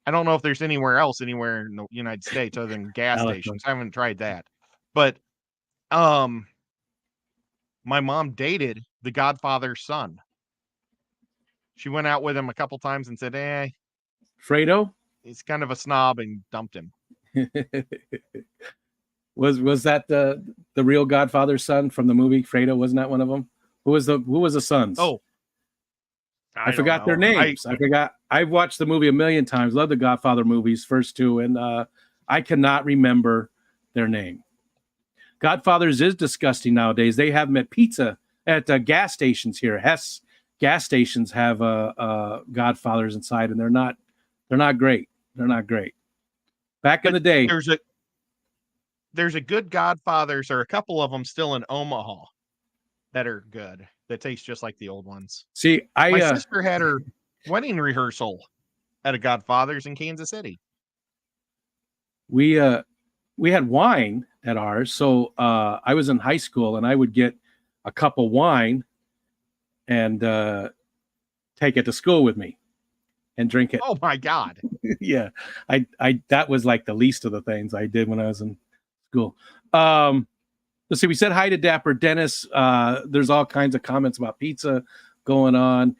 Speaker 3: I don't know if there's anywhere in the United States other than gas stations. I haven't tried that. But my mom dated the Godfather's son. She went out with him a couple times and said,
Speaker 2: Fredo?
Speaker 3: He's kind of a snob, and dumped him.
Speaker 2: Was that the real Godfather's son from the movie Fredo? Wasn't that one of them? Who was the sons?
Speaker 3: Oh,
Speaker 2: I forgot their names. I forgot. I've watched the movie a million times. Love the Godfather movies, first two, and I cannot remember their name. Godfathers is disgusting nowadays. They have them at pizza at gas stations here. Hess gas stations have Godfathers inside, and they're not great. They're not great. Back in the day,
Speaker 3: there's a good Godfathers, or a couple of them still in Omaha that are good. That taste just like the old ones.
Speaker 2: See,
Speaker 3: my sister had her wedding rehearsal at a Godfathers in Kansas City.
Speaker 2: We had wine at ours, so I was in high school, and I would get a cup of wine and take it to school with me and drink it.
Speaker 3: Oh my God!
Speaker 2: Yeah, I that was like the least of the things I did when I was in school. Let's see. We said hi to Dapper Dennis. There's all kinds of comments about pizza going on.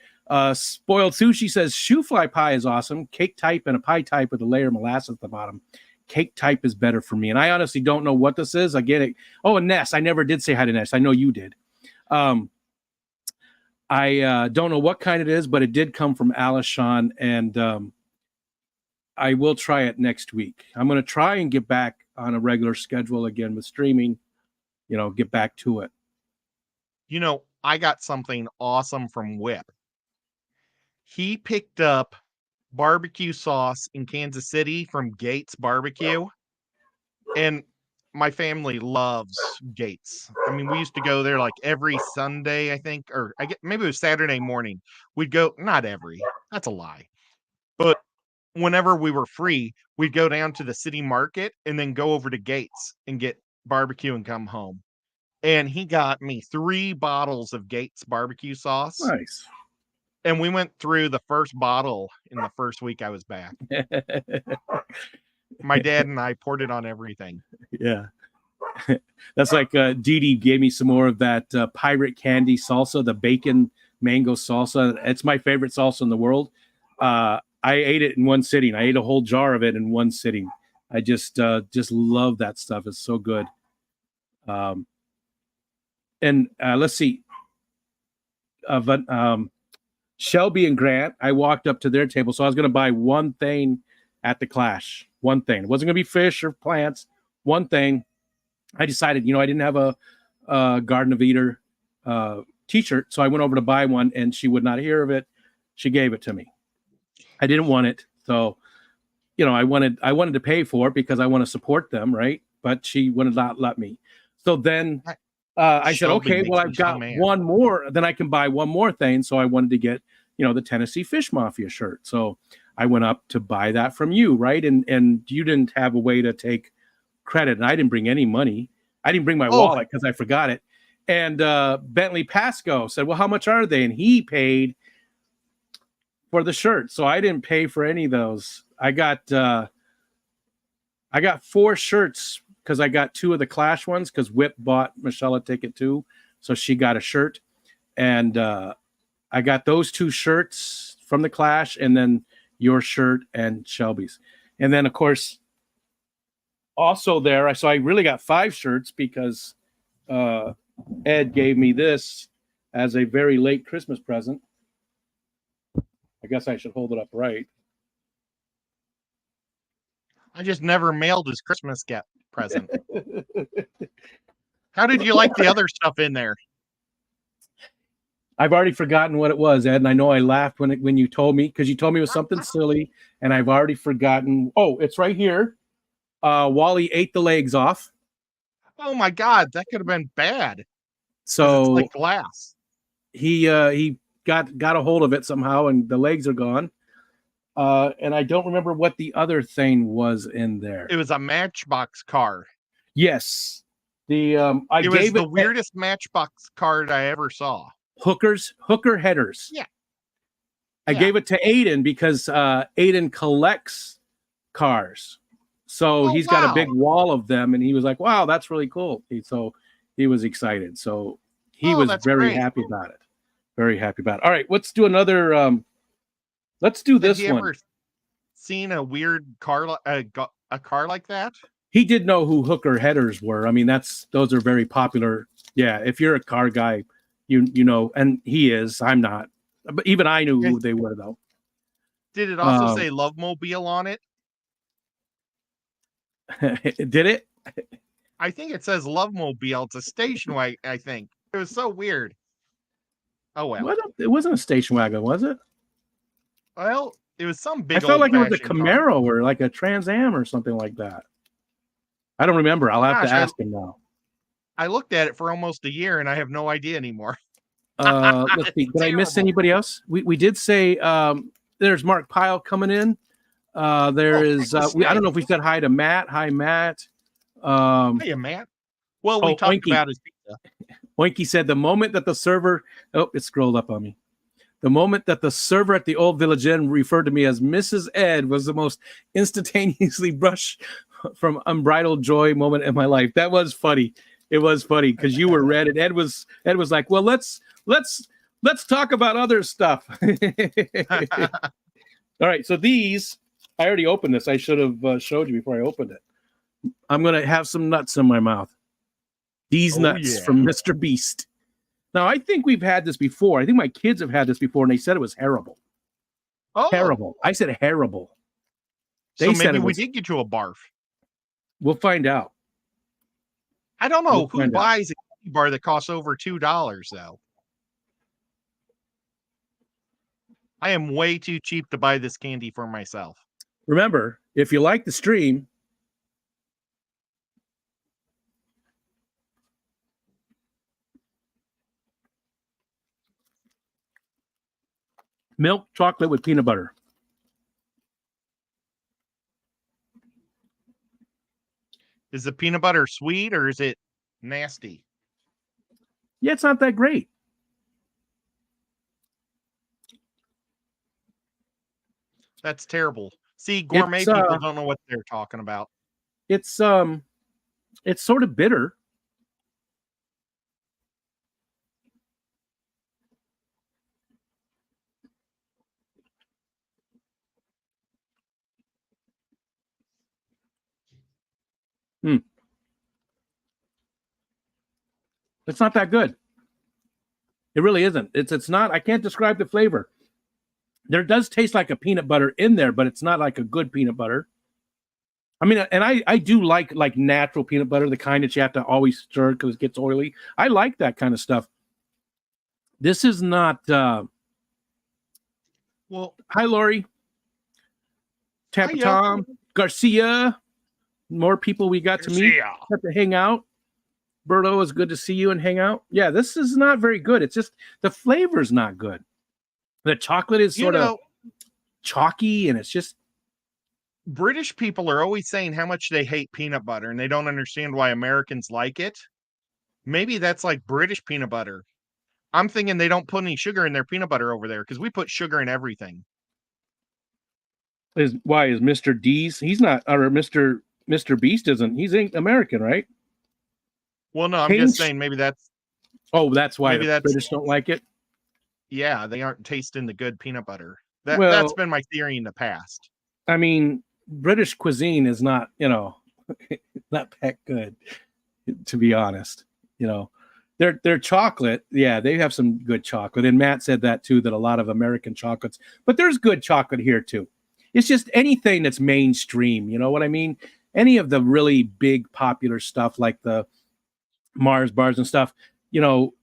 Speaker 2: Spoiled Sushi says shoe fly pie is awesome. Cake type and a pie type with a layer of molasses at the bottom. Cake type is better for me. And I honestly don't know what this is. I get it. Oh, and Ness. I never did say hi to Ness. I know you did. I don't know what kind it is, but it did come from Alishon, and I will try it next week. I'm going to try and get back on a regular schedule again with streaming. Get back to it.
Speaker 3: I got something awesome from Whip. He picked up barbecue sauce in Kansas City from Gates Barbecue. And my family loves Gates. I mean, we used to go there like every Sunday, I think, or maybe it was Saturday morning. We'd go, not every, that's a lie. But whenever we were free, we'd go down to the city market and then go over to Gates and get barbecue and come home. And he got me 3 bottles of Gates barbecue sauce.
Speaker 2: Nice.
Speaker 3: And we went through the first bottle in the first week I was back. My dad and I poured it on everything.
Speaker 2: Yeah. That's like Dee Dee gave me some more of that pirate candy salsa, the bacon mango salsa. It's my favorite salsa in the world. I ate it in one sitting. I ate a whole jar of it in one sitting. I just love that stuff. It's so good. And let's see. Shelby and Grant, I walked up to their table. So I was going to buy one thing at the Clash. One thing. It wasn't going to be fish or plants. One thing. I decided, I didn't have a Garden of Eater t-shirt. So I went over to buy one, and she would not hear of it. She gave it to me. I didn't want it. So, I wanted to pay for it because I want to support them, right? But she would not let me. So then I said, okay, well, I've got one more. Then I can buy one more thing. So I wanted to get the Tennessee Fish Mafia shirt. So I went up to buy that from you, right? And you didn't have a way to take credit, and I didn't bring any money. I didn't bring my wallet because I forgot it. And Bentley Pasco said, well, how much are they? And he paid for the shirt. So I didn't pay for any of those. I got 4 shirts because I got 2 of the Clash ones because Whip bought Michelle a ticket too. So she got a shirt. And I got those 2 shirts from the Clash, and then your shirt and Shelby's. And then, of course, also there, so I really got 5 shirts because Ed gave me this as a very late Christmas present. I guess I should hold it up right.
Speaker 3: I just never mailed his Christmas present. How did you like the other stuff in there?
Speaker 2: I've already forgotten what it was, Ed, and I know I laughed when you told me, because you told me it was something silly, and I've already forgotten. Oh, it's right here. Wally ate the legs off.
Speaker 3: Oh my God, that could have been bad.
Speaker 2: So
Speaker 3: it's like glass.
Speaker 2: He got a hold of it somehow, and the legs are gone. And I don't remember what the other thing was in there.
Speaker 3: It was a Matchbox card.
Speaker 2: Yes. It
Speaker 3: was the weirdest Matchbox card I ever saw.
Speaker 2: Hooker headers.
Speaker 3: Yeah.
Speaker 2: I gave it to Eatin because Eatin collects cars. So he's got a big wall of them, and he was like, wow, that's really cool. So he was excited. So he was very happy about it. Very happy about it. All right, let's do another. Let's do this one. Have you ever
Speaker 3: seen a weird car, a car like that?
Speaker 2: He did know who hooker headers were. I mean, those are very popular. Yeah, if you're a car guy, you know, and he is. I'm not, but even I knew who they were, though.
Speaker 3: Did it also say Love Mobile on it?
Speaker 2: Did it?
Speaker 3: I think it says Love Mobile. It's a station wagon, I think. It was so weird. Oh, well.
Speaker 2: It wasn't a station wagon, was it?
Speaker 3: Well, it was some big.
Speaker 2: I felt like it was a Camaro or like a Trans Am or something like that. I don't remember. I'll have to ask him now.
Speaker 3: I looked at it for almost a year, and I have no idea anymore.
Speaker 2: Let's see. Did I miss anybody else? We did say there's Mark Pyle coming in. There is. I don't know if we said hi to Matt. Hi, Matt.
Speaker 3: Hey, Matt. Well, we talked
Speaker 2: Oinky.
Speaker 3: about his pizza.
Speaker 2: Oinky said the moment that the server. Oh, it scrolled up on me. The moment that the server at the Old Village Inn referred to me as Mrs. Ed was the most instantaneously brush from unbridled joy moment in my life. That was funny. It was funny because you were red, and Ed was like, "Well, let's talk about other stuff." All right, so these I already opened this. I should have showed you before I opened it. I'm gonna have some nuts in my mouth. These nuts from Mr. Beast. Now, I think we've had this before. I think my kids have had this before, and they said it was terrible.
Speaker 3: Oh,
Speaker 2: terrible! I said terrible.
Speaker 3: They said maybe we did get you a barf.
Speaker 2: We'll find out.
Speaker 3: I don't know who buys a candy bar that costs over $2, though. I am way too cheap to buy this candy for myself.
Speaker 2: Remember, if you like the stream, milk chocolate with peanut butter.
Speaker 3: Is the peanut butter sweet or is it nasty?
Speaker 2: Yeah, it's not that great.
Speaker 3: That's terrible. See, gourmet people don't know what they're talking about.
Speaker 2: It's sort of bitter. It's not that good. It really isn't. It's not. I can't describe the flavor. There does taste like a peanut butter in there, but it's not like a good peanut butter. I mean, and I do like natural peanut butter, the kind that you have to always stir because it gets oily. I like that kind of stuff. This is not.
Speaker 3: Well,
Speaker 2: hi, Lori. Tap Tom Garcia. More people we got to meet. Got to hang out. Berto, it's good to see you and hang out. Yeah, this is not very good. It's just the flavor's not good. The chocolate is sort of chalky, and it's just.
Speaker 3: British people are always saying how much they hate peanut butter, and they don't understand why Americans like it. Maybe that's like British peanut butter. I'm thinking they don't put any sugar in their peanut butter over there because we put sugar in everything.
Speaker 2: Why is Mr. D's? He's not, or Mr. Beast isn't. He's American, right?
Speaker 3: Well, no, I'm just saying maybe that's.
Speaker 2: Oh, that's why the British don't like it.
Speaker 3: Yeah, they aren't tasting the good peanut butter. That's been my theory in the past.
Speaker 2: I mean, British cuisine is not, not that good, to be honest. Their chocolate, yeah, they have some good chocolate. And Matt said that too, that a lot of American chocolates, but there's good chocolate here too. It's just anything that's mainstream, you know what I mean? Any of the really big popular stuff like the Mars bars and stuff, you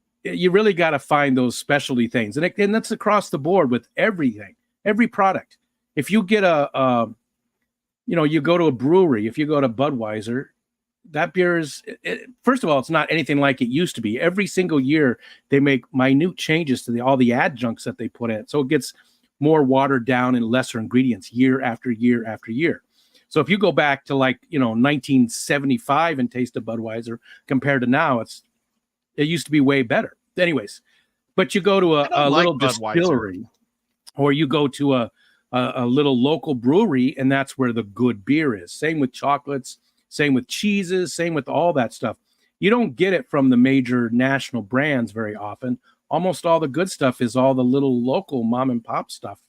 Speaker 2: really got to find those specialty things. And that's across the board with everything, every product. If you get you go to a brewery, if you go to Budweiser, that beer is, first of all, it's not anything like it used to be. Every single year, they make minute changes to all the adjuncts that they put in. So it gets more watered down and lesser ingredients year after year after year. So if you go back to 1975 and taste a Budweiser compared to now, it used to be way better. Anyways, but you go to a little distillery, or you go to a little local brewery, and that's where the good beer is. Same with chocolates, same with cheeses, same with all that stuff. You don't get it from the major national brands very often. Almost all the good stuff is all the little local mom and pop stuff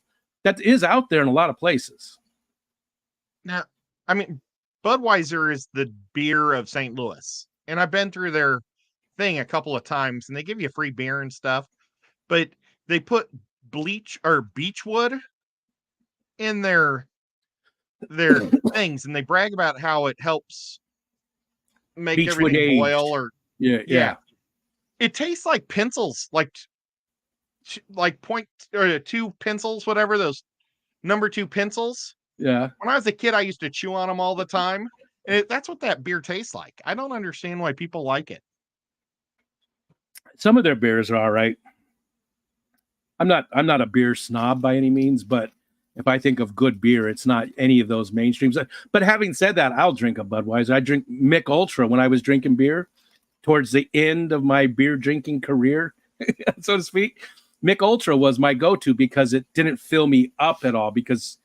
Speaker 2: that is out there in a lot of places.
Speaker 3: Now, I mean, Budweiser is the beer of St. Louis, and I've been through their thing a couple of times, and they give you free beer and stuff, but they put bleach or beechwood in their things, and they brag about how it helps make
Speaker 2: Beechwood
Speaker 3: everything
Speaker 2: aged.
Speaker 3: boil. Or yeah, it tastes like pencils, like point or 2 pencils, whatever those number 2 pencils.
Speaker 2: Yeah.
Speaker 3: When I was a kid, I used to chew on them all the time, and that's what that beer tastes like. I don't understand why people like it.
Speaker 2: Some of their beers are all right. I'm not a beer snob by any means, but if I think of good beer, it's not any of those mainstreams. But having said that, I'll drink a Budweiser. I drink Mick Ultra when I was drinking beer towards the end of my beer drinking career, so to speak. Mick Ultra was my go-to because it didn't fill me up at all, because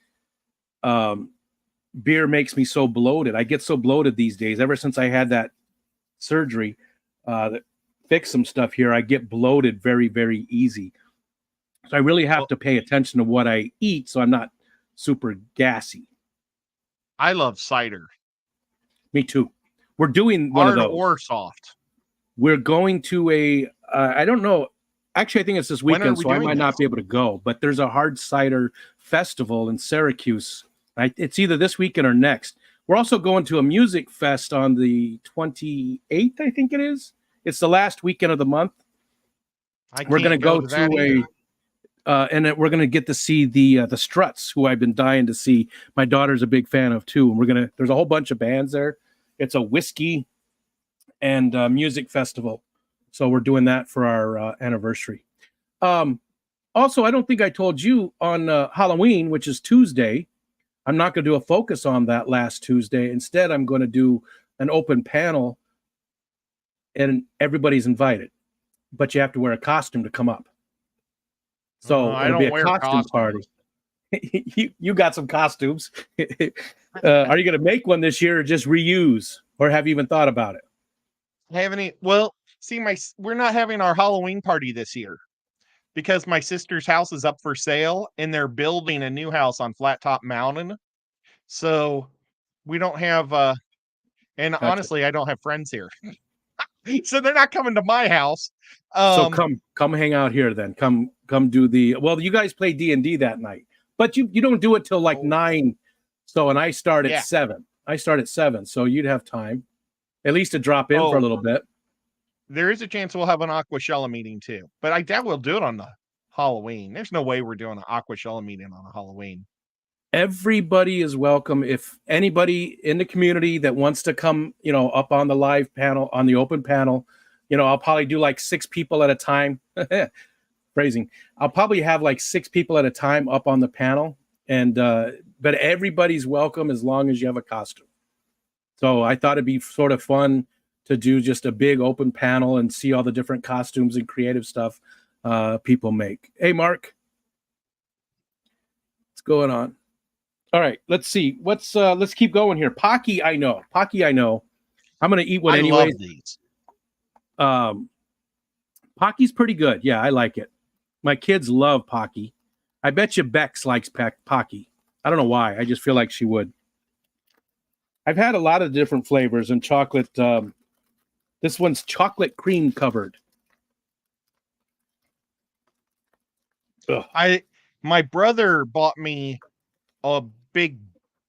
Speaker 2: beer makes me so bloated. I get so bloated these days. Ever since I had that surgery that fixed some stuff here, I get bloated very, very easy. So I really have to pay attention to what I eat so I'm not super gassy.
Speaker 3: I love cider.
Speaker 2: Me too. We're doing one
Speaker 3: Hard
Speaker 2: of those.
Speaker 3: Or soft.
Speaker 2: We're going to I don't know. Actually, I think it's this weekend, so I might not be able to go. But there's a hard cider festival in Syracuse. It's either this weekend or next. We're also going to a music fest on the 28th, I think it is. It's the last weekend of the month. We're going to go to and we're going to get to see the Struts, who I've been dying to see. My daughter's a big fan of too. And there's a whole bunch of bands there. It's a whiskey and music festival. So we're doing that for our anniversary. Also, I don't think I told you on Halloween, which is Tuesday, I'm not going to do a focus on that last Tuesday. Instead, I'm going to do an open panel, and everybody's invited, but you have to wear a costume to come up. So it'll be a costume party. You got some costumes. Are you going to make one this year, or just reuse, or have you even thought about it?
Speaker 3: Well, see, we're not having our Halloween party this year because my sister's house is up for sale, and they're building a new house on Flat Top Mountain. So we don't have, and gotcha. Honestly, I don't have friends here. So they're not coming to my house.
Speaker 2: So come hang out here then. Come do you guys play D&D that night, but you don't do it till like 9. So, and I start at 7. I start at 7. So you'd have time at least to drop in for a little bit.
Speaker 3: There is a chance we'll have an Aquashella meeting too, but I doubt we'll do it on the Halloween. There's no way we're doing an Aquashella meeting on a Halloween.
Speaker 2: Everybody is welcome. If anybody in the community that wants to come, up on the live panel, on the open panel, I'll probably do like 6 people at a time for phrasing. I'll probably have like 6 people at a time up on the panel, and but everybody's welcome as long as you have a costume. So I thought it'd be sort of fun to do just a big open panel and see all the different costumes and creative stuff people make. Hey, Mark, what's going on? All right, let's see. Let's keep going here. Pocky, I know. I'm gonna eat one anyway.
Speaker 3: I love these.
Speaker 2: Pocky's pretty good. Yeah, I like it. My kids love Pocky. I bet you Bex likes Pocky. I don't know why. I just feel like she would. I've had a lot of different flavors and chocolate. This one's chocolate cream covered.
Speaker 3: Ugh. My brother bought me a big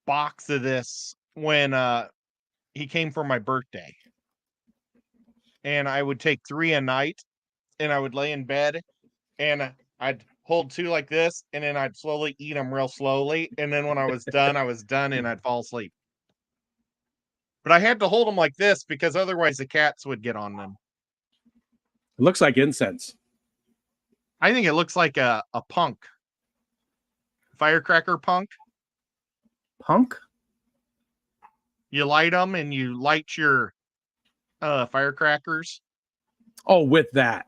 Speaker 3: box of this when he came for my birthday. And I would take 3 a night, and I would lay in bed, and I'd hold 2 like this, and then I'd slowly eat them real slowly. And then when I was done, and I'd fall asleep. But I had to hold them like this because otherwise the cats would get on them.
Speaker 2: It looks like incense.
Speaker 3: I think it looks like a punk. Firecracker punk.
Speaker 2: Punk?
Speaker 3: You light them and you light your firecrackers.
Speaker 2: Oh, with that.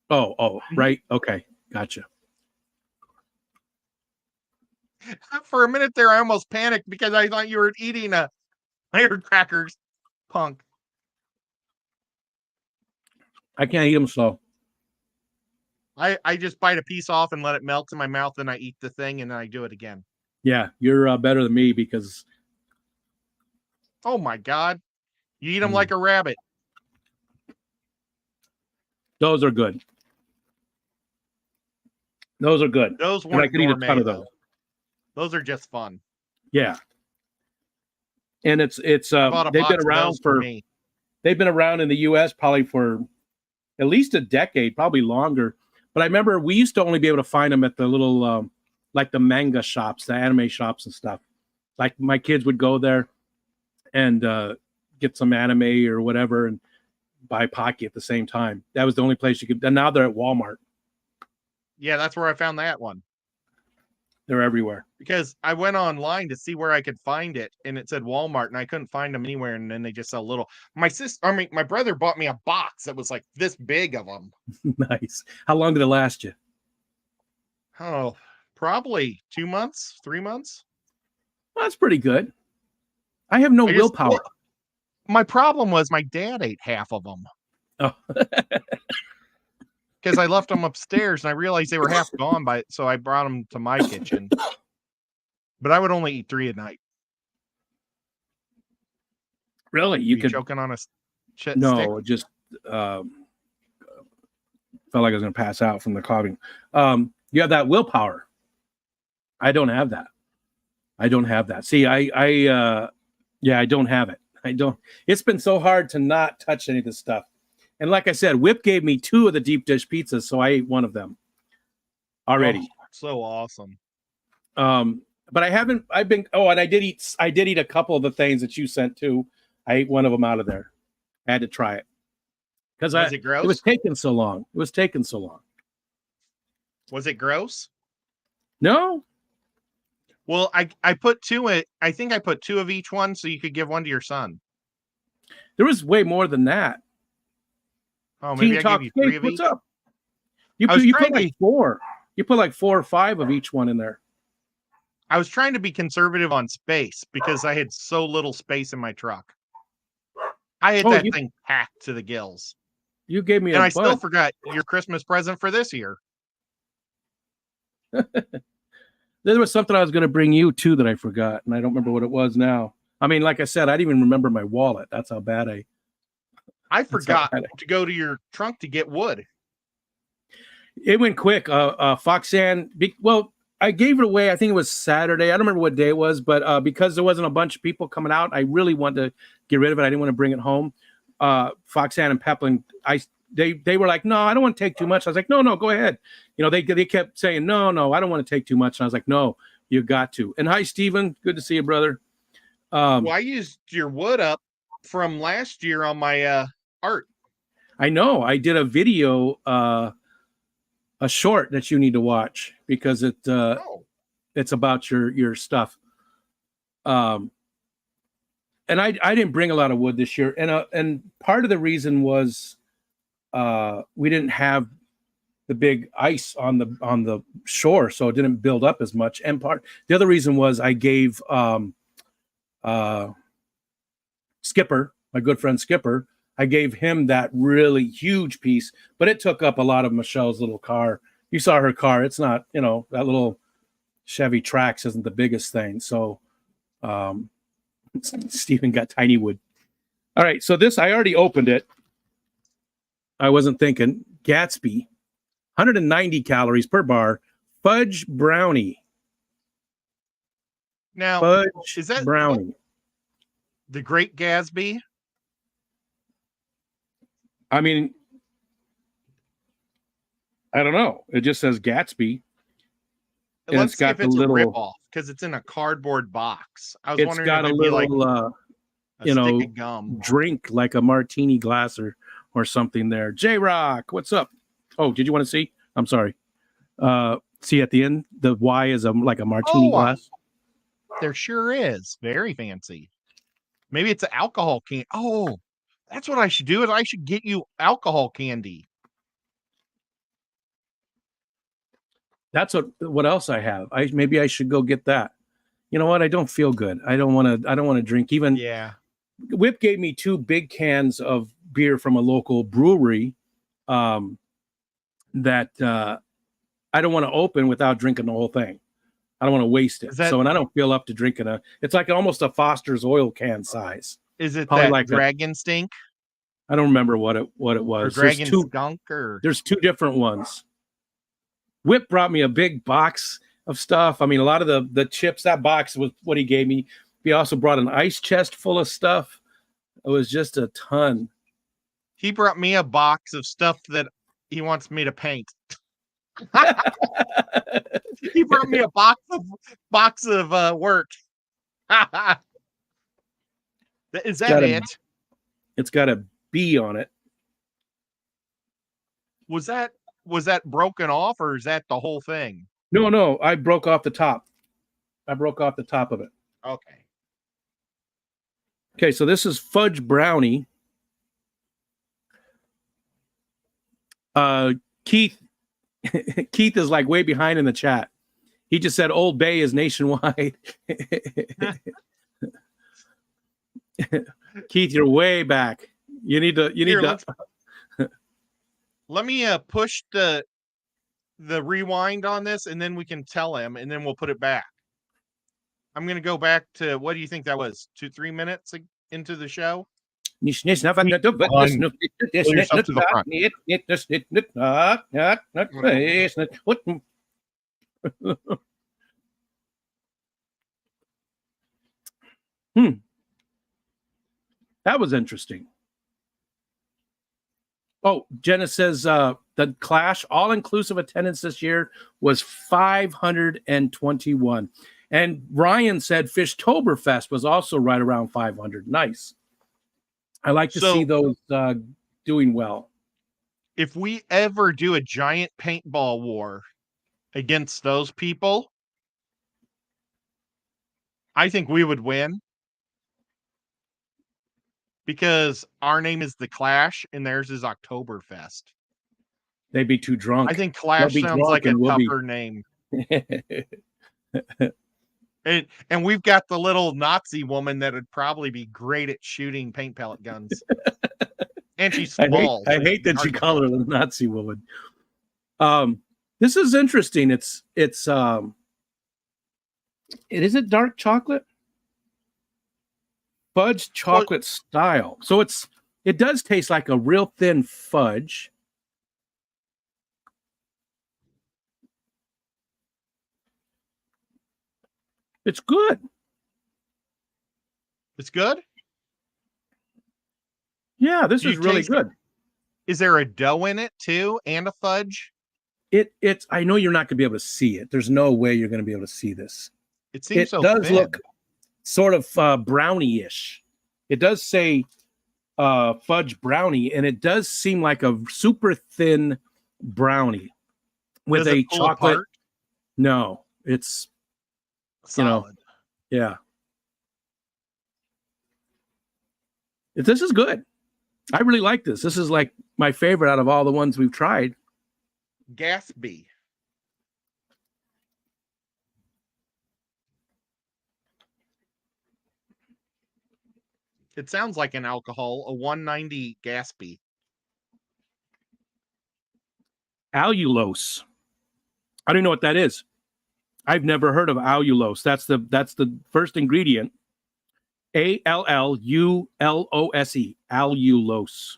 Speaker 2: Oh, right. Okay. Gotcha.
Speaker 3: For a minute there, I almost panicked because I thought you were eating a firecrackers punk.
Speaker 2: I can't eat them slow.
Speaker 3: I just bite a piece off and let it melt in my mouth, and I eat the thing, and then I do it again.
Speaker 2: Yeah, you're better than me because...
Speaker 3: Oh, my God. You eat them like a rabbit.
Speaker 2: Those are good. Those are good.
Speaker 3: Those weren't
Speaker 2: I could eat a ton of those.
Speaker 3: Those are just fun.
Speaker 2: Yeah. And it's they've been around they've been around in the US probably for at least a decade, probably longer. But I remember we used to only be able to find them at the little like the manga shops, the anime shops and stuff. Like my kids would go there and get some anime or whatever and buy Pocky at the same time. That was the only place you could. And now they're at Walmart.
Speaker 3: Yeah, that's where I found that one.
Speaker 2: They're everywhere.
Speaker 3: Because I went online to see where I could find it, and it said Walmart, and I couldn't find them anywhere. And then they just sell little. My brother bought me a box that was like this big of them.
Speaker 2: Nice. How long did it last you?
Speaker 3: Oh, probably 2 months, 3 months.
Speaker 2: Well, that's pretty good. I have no willpower.
Speaker 3: My problem was my dad ate half of them.
Speaker 2: Oh.
Speaker 3: Because I left them upstairs and I realized they were half gone so I brought them to my kitchen. But I would only eat 3 a night.
Speaker 2: Really? You could
Speaker 3: choking on a stick?
Speaker 2: No, just felt like I was going to pass out from the coughing. You have that willpower. I don't have that. See, I don't have it. I don't. It's been so hard to not touch any of this stuff. And like I said, Whip gave me 2 of the deep dish pizzas, so I ate one of them already.
Speaker 3: Oh, so awesome.
Speaker 2: But and I did eat a couple of the things that you sent too. I ate one of them out of there. I had to try it. Because
Speaker 3: was it gross?
Speaker 2: It was taking so long.
Speaker 3: Was it gross?
Speaker 2: No.
Speaker 3: Well, I put 2 in. I think I put 2 of each one so you could give one to your son.
Speaker 2: There was way more than that.
Speaker 3: Oh, maybe I gave you 3 of each.
Speaker 2: What's up? You put like 4. You put like 4 or 5 of each one in there.
Speaker 3: I was trying to be conservative on space because I had so little space in my truck. I had that thing packed to the gills.
Speaker 2: You gave me
Speaker 3: and I still forgot your Christmas present for this year.
Speaker 2: There was something I was going to bring you too that I forgot, and I don't remember what it was now. I mean, like I said, I didn't even remember my wallet. That's how bad
Speaker 3: I forgot to go to your trunk to get wood.
Speaker 2: It went quick. Foxanne, I gave it away. I think it was Saturday. I don't remember what day it was, but because there wasn't a bunch of people coming out, I really wanted to get rid of it. I didn't want to bring it home. Foxanne and Peplin, they were like, no, I don't want to take too much. I was like, no, go ahead. You know, they kept saying, no, I don't want to take too much. And I was like, no, you got to. And hi, Steven. Good to see you, brother.
Speaker 3: Well, I used your wood up from last year on my art.
Speaker 2: I know. I did a video a short that you need to watch because it's about your stuff. And I didn't bring a lot of wood this year, and part of the reason was we didn't have the big ice on the shore, so it didn't build up as much. And the other reason was I gave Skipper, my good friend Skipper, I gave him that really huge piece, but it took up a lot of Michelle's little car. You saw her car. It's not, that little Chevy Trax isn't the biggest thing. So Stephen got tiny wood. All right. So this, I already opened it. I wasn't thinking. Gatsby, 190 calories per bar, fudge brownie.
Speaker 3: Now,
Speaker 2: fudge
Speaker 3: is that
Speaker 2: brownie?
Speaker 3: The Great Gatsby?
Speaker 2: I mean, I don't know. It just says Gatsby.
Speaker 3: Let's see if it's a rip-off because it's in a cardboard box. I was wondering if it'd be like a stick of gum.
Speaker 2: Drink like a martini glass or something there. J-Rock, what's up? Oh, did you want to see? I'm sorry. See at the end, the Y is like a martini glass.
Speaker 3: There sure is. Very fancy. Maybe it's an alcohol can. Oh, that's what I should do. Is I should get you alcohol candy.
Speaker 2: That's what else I have. Maybe I should go get that. You know what? I don't feel good. I don't want to drink even.
Speaker 3: Yeah.
Speaker 2: Whip gave me 2 big cans of beer from a local brewery that I don't want to open without drinking the whole thing. I don't want to waste it. And I don't feel up to drinking it's like almost a Foster's oil can size.
Speaker 3: Is it
Speaker 2: probably
Speaker 3: that
Speaker 2: like
Speaker 3: dragon stink?
Speaker 2: I don't remember what it was.
Speaker 3: Or dragon skunk
Speaker 2: There's 2 different ones. Whip brought me a big box of stuff. I mean, a lot of the chips, that box was what he gave me. He also brought an ice chest full of stuff. It was just a ton.
Speaker 3: He brought me a box of stuff that he wants me to paint. He brought me a box of work. Is that it?
Speaker 2: It's got a B on it.
Speaker 3: Was that broken off, or is that the whole thing?
Speaker 2: No. I broke off the top. I broke off the top of it. Okay, so this is fudge brownie. Keith is like way behind in the chat. He just said Old Bay is nationwide. Keith, you're way back. You need to.
Speaker 3: Let me push the rewind on this, and then we can tell him, and then we'll put it back. I'm going to go back to, what do you think that was? 2-3 minutes into the show?
Speaker 2: That was interesting. Oh, Jenna says the Clash all-inclusive attendance this year was 521. And Ryan said Fishtoberfest was also right around 500. Nice. I like to see those doing well.
Speaker 3: If we ever do a giant paintball war against those people, I think we would win. Because our name is the Clash and theirs is Oktoberfest.
Speaker 2: They'd be too drunk.
Speaker 3: I think Clash sounds like a tougher name. And we've got the little Nazi woman that would probably be great at shooting paint pellet guns. And she's small.
Speaker 2: I hate that you call her the Nazi woman. This is interesting. It is it dark chocolate? Fudge chocolate style. So it does taste like a real thin fudge. It's good.
Speaker 3: It's good?
Speaker 2: Yeah, this is really good.
Speaker 3: Is there a dough in it too and a fudge?
Speaker 2: It's I know you're not going to be able to see it. There's no way you're going to be able to see this.
Speaker 3: It seems so
Speaker 2: does
Speaker 3: thin.
Speaker 2: Look sort of brownie-ish. It does say fudge brownie, and it does seem like a super thin brownie. with
Speaker 3: Does
Speaker 2: a
Speaker 3: it pull
Speaker 2: chocolate.
Speaker 3: apart?
Speaker 2: No, it's
Speaker 3: Solid.
Speaker 2: yeah. This is good. I really like this. This is like my favorite out of all the ones we've tried.
Speaker 3: Gatsby. It sounds like an alcohol, a 190 Gatsby.
Speaker 2: Allulose. I don't know what that is. I've never heard of allulose. That's the first ingredient. Allulose. Allulose.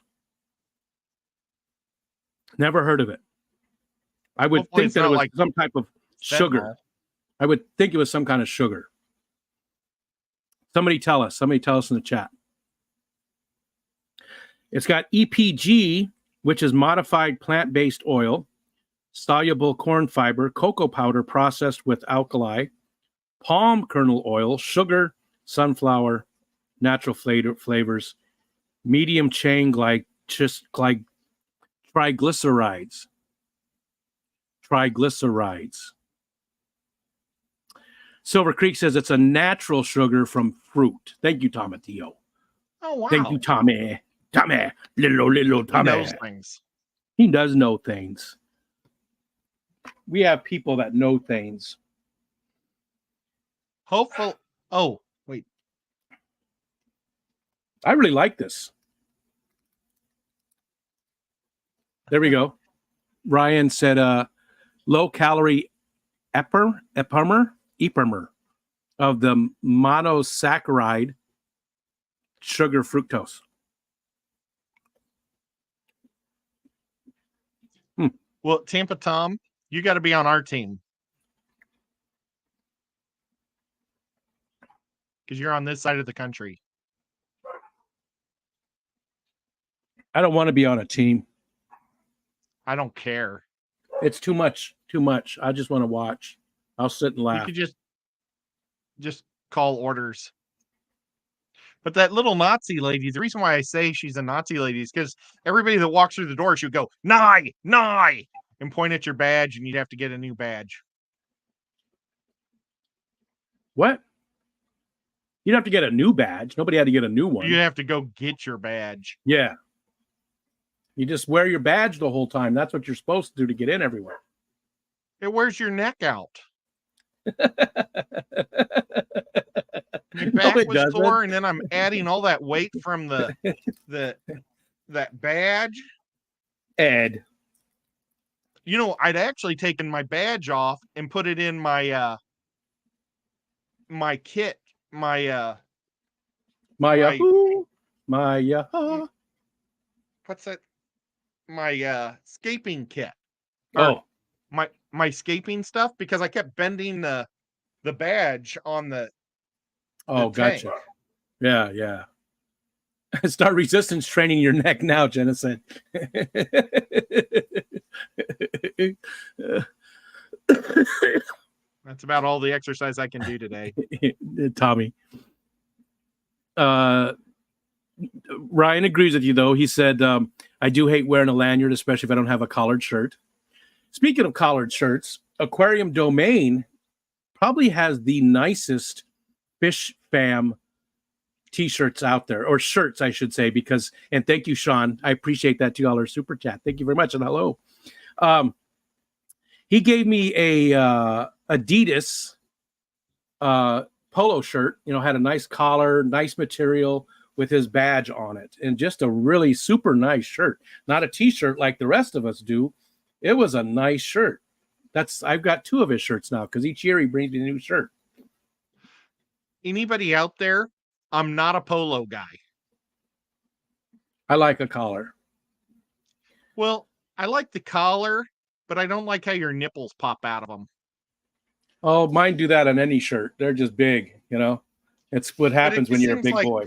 Speaker 2: Never heard of it. I would
Speaker 3: Hopefully
Speaker 2: think
Speaker 3: it's
Speaker 2: that it
Speaker 3: not
Speaker 2: was
Speaker 3: like
Speaker 2: some type of sugar.
Speaker 3: fentanyl.
Speaker 2: I would think it was some kind of sugar. Somebody tell us. Somebody tell us in the chat. It's got EPG, which is modified plant-based oil, soluble corn fiber, cocoa powder processed with alkali, palm kernel oil, sugar, sunflower, natural flavors, medium chain triglycerides. Silver Creek says it's a natural sugar from fruit. Thank you, Tomatillo.
Speaker 3: Oh, wow.
Speaker 2: Thank you, Tommy. Tommy. Little Tommy.
Speaker 3: He knows things.
Speaker 2: He does know things. We have people that know things.
Speaker 3: Hopeful. Oh, wait.
Speaker 2: I really like this. There we go. Ryan said low calorie epimer of the monosaccharide sugar fructose.
Speaker 3: Well, Tampa Tom, you got to be on our team. Because you're on this side of the country.
Speaker 2: I don't want to be on a team.
Speaker 3: I don't care.
Speaker 2: It's too much. Too much. I just want to watch. I'll sit and laugh.
Speaker 3: You could just call orders. But that little Nazi lady, the reason why I say she's a Nazi lady is because everybody that walks through the door, she would go, "Nye, nye," and point at your badge, and you'd have to get a new badge.
Speaker 2: What? You'd have to get a new badge. Nobody had to get a new one.
Speaker 3: You'd have to go get your badge.
Speaker 2: Yeah. You just wear your badge the whole time. That's what you're supposed to do to get in everywhere.
Speaker 3: It wears your neck out. My back was sore, and then I'm adding all that weight from that badge.
Speaker 2: Ed.
Speaker 3: You know, I'd actually taken my badge off and put it in my my kit, my what's that? My scaping kit.
Speaker 2: Oh.
Speaker 3: My scaping stuff, because I kept bending the badge on the
Speaker 2: gotcha.
Speaker 3: tank.
Speaker 2: Yeah. Start resistance training your neck now, Jenna said.
Speaker 3: That's about all the exercise I can do today.
Speaker 2: Tommy. Ryan agrees with you, though. He said, I do hate wearing a lanyard, especially if I don't have a collared shirt. Speaking of collared shirts, Aquarium Domain probably has the nicest Fish Fam t-shirts out there, or shirts, I should say, because, and thank you, Sean. I appreciate that $2 super chat. Thank you very much, and hello. He gave me a Adidas polo shirt, had a nice collar, nice material with his badge on it, and just a really super nice shirt. Not a t-shirt like the rest of us do. It was a nice shirt. I've got 2 of his shirts now, because each year he brings me a new shirt.
Speaker 3: Anybody out there? I'm not a polo guy.
Speaker 2: I like a collar.
Speaker 3: Well, I like the collar, but I don't like how your nipples pop out of them.
Speaker 2: Oh, mine do that on any shirt. They're just big, It's what happens when you're a big boy.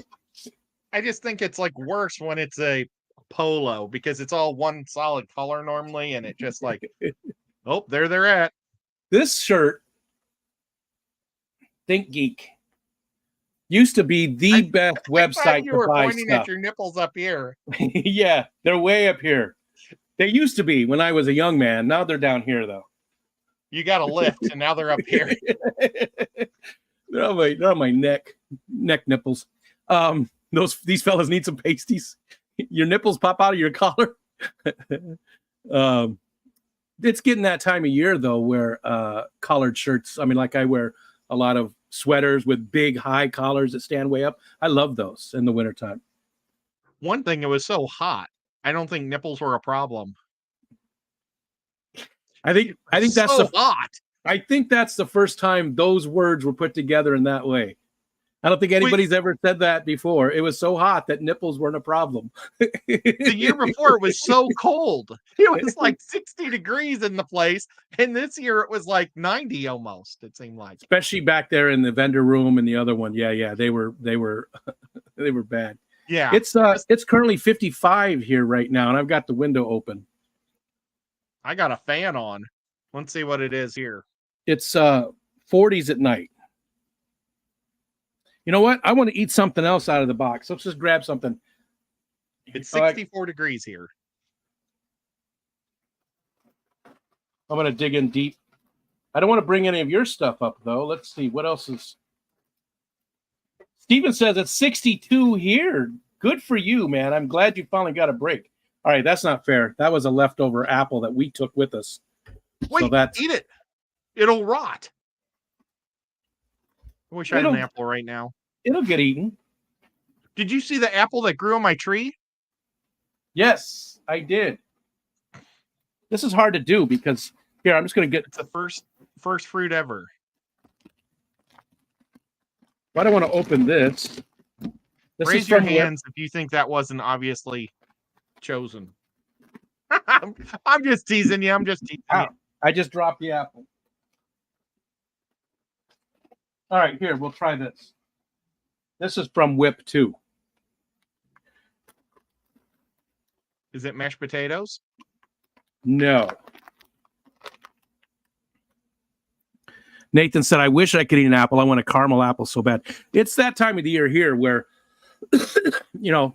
Speaker 3: I just think it's like worse when it's a polo, because it's all one solid color normally, and it just like, oh, there they're at.
Speaker 2: This shirt, Think Geek, used to be the best website
Speaker 3: you
Speaker 2: to
Speaker 3: were
Speaker 2: buy
Speaker 3: pointing
Speaker 2: stuff.
Speaker 3: at your nipples up here.
Speaker 2: Yeah, they're way up here. They used to be when I was a young man. Now they're down here, though.
Speaker 3: You got a lift, and now they're up here.
Speaker 2: they're on my neck nipples. These fellas need some pasties. Your nipples pop out of your collar. It's getting that time of year though, where collared shirts. I mean, like I wear a lot of sweaters with big high collars that stand way up. I love those in the wintertime.
Speaker 3: One thing, it was so hot. I don't think nipples were a problem.
Speaker 2: I think that's
Speaker 3: so hot.
Speaker 2: I think that's the first time those words were put together in that way. I don't think anybody's ever said that before. It was so hot that nipples weren't a problem.
Speaker 3: The year before, it was so cold. It was like 60 degrees in the place. And this year, it was like 90 almost, it seemed like.
Speaker 2: Especially back there in the vendor room and the other one. Yeah. They were they were bad.
Speaker 3: Yeah.
Speaker 2: It's currently 55 here right now, and I've got the window open.
Speaker 3: I got a fan on. Let's see what it is here.
Speaker 2: It's 40s at night. You know what? I want to eat something else out of the box. Let's just grab something.
Speaker 3: It's 64 degrees here.
Speaker 2: I'm going to dig in deep. I don't want to bring any of your stuff up, though. Let's see. What else is... Steven says it's 62 here. Good for you, man. I'm glad you finally got a break. All right, that's not fair. That was a leftover apple that we took with us.
Speaker 3: Wait,
Speaker 2: so
Speaker 3: eat it. It'll rot. I wish I had an apple right now.
Speaker 2: It'll get eaten.
Speaker 3: Did you see the apple that grew on my tree?
Speaker 2: Yes, I did. This is hard to do because here I'm just going to get
Speaker 3: it's the first fruit ever.
Speaker 2: Why do I want to open this?
Speaker 3: Raise your hands if you think that wasn't obviously chosen. I'm just teasing you. I'm just teasing you.
Speaker 2: I just dropped the apple. All right, here, we'll try this. This is from Whip 2.
Speaker 3: Is it mashed potatoes?
Speaker 2: No. Nathan said, I wish I could eat an apple. I want a caramel apple so bad. It's that time of the year here where, you know,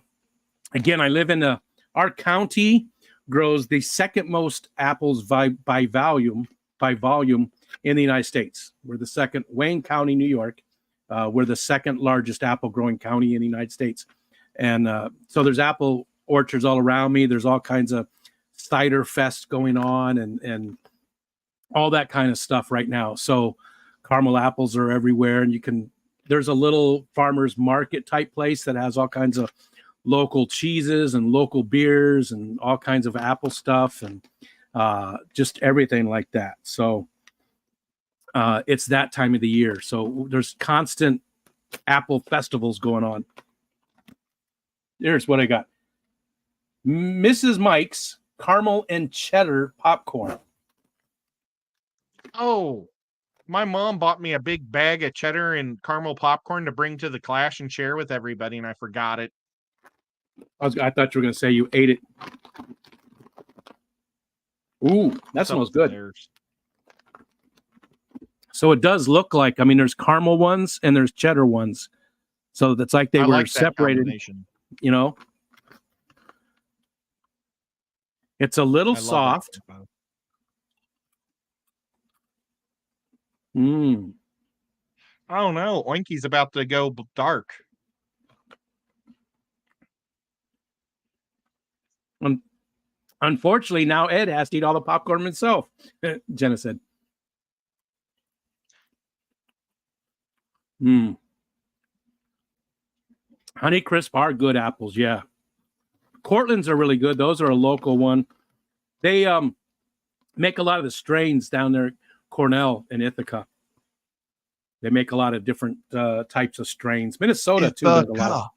Speaker 2: again, I live in our county grows the second most apples by volume in the United States. We're the second, Wayne County, New York. We're the second largest apple growing county in the United States. And so there's apple orchards all around me. There's all kinds of cider fest going on and all that kind of stuff right now. So caramel apples are everywhere. And there's a little farmer's market type place that has all kinds of local cheeses and local beers and all kinds of apple stuff and just everything like that. So it's that time of the year. So there's constant apple festivals going on. Here's what I got. Mrs. Mike's caramel and cheddar popcorn.
Speaker 3: Oh, my mom bought me a big bag of cheddar and caramel popcorn to bring to the clash and share with everybody, and I forgot it.
Speaker 2: I thought you were going to say you ate it. Ooh, that smells good. So it does look like, I mean, there's caramel ones and there's cheddar ones. So that's like they were separated, you know. It's a little soft.
Speaker 3: I don't know. Oinky's about to go dark.
Speaker 2: Unfortunately, now Ed has to eat all the popcorn himself, Jenna said. Honeycrisp are good apples, yeah. Cortland's are really good. Those are a local one. They make a lot of the strains down there at Cornell and Ithaca. They make a lot of different types of strains. Minnesota, too, does a lot.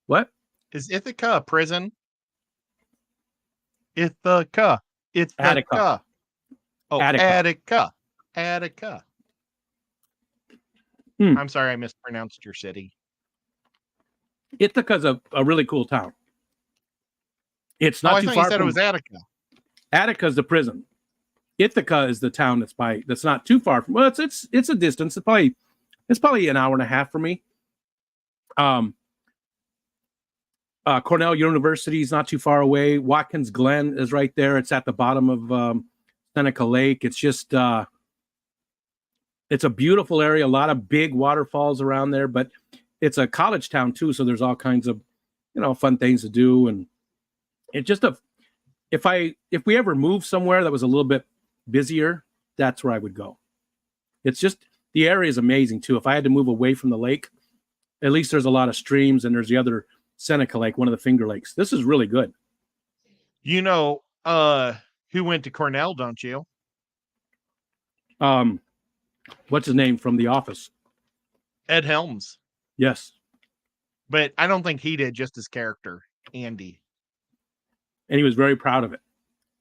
Speaker 2: What?
Speaker 3: Is Ithaca a prison? Ithaca.
Speaker 2: Attica.
Speaker 3: Oh, Attica. Attica. I'm sorry I mispronounced your city.
Speaker 2: Ithaca's a really cool town. It's not too far.
Speaker 3: I thought you said it was Attica.
Speaker 2: Attica's the prison. Ithaca is the town that's not too far from. Well, it's a distance. It's probably an hour and a half for me. Cornell University is not too far away. Watkins Glen is right there. It's at the bottom of Seneca Lake. It's just it's a beautiful area, a lot of big waterfalls around there, but it's a college town too, so there's all kinds of, fun things to do. And it's just if we ever moved somewhere that was a little bit busier, that's where I would go. It's just, the area is amazing too. If I had to move away from the lake, at least there's a lot of streams, and there's the other Seneca Lake, one of the Finger Lakes. This is really good.
Speaker 3: Who went to Cornell, don't you?
Speaker 2: What's his name from The Office?
Speaker 3: Ed Helms.
Speaker 2: Yes.
Speaker 3: But I don't think he did, just his character, Andy.
Speaker 2: And he was very proud of it.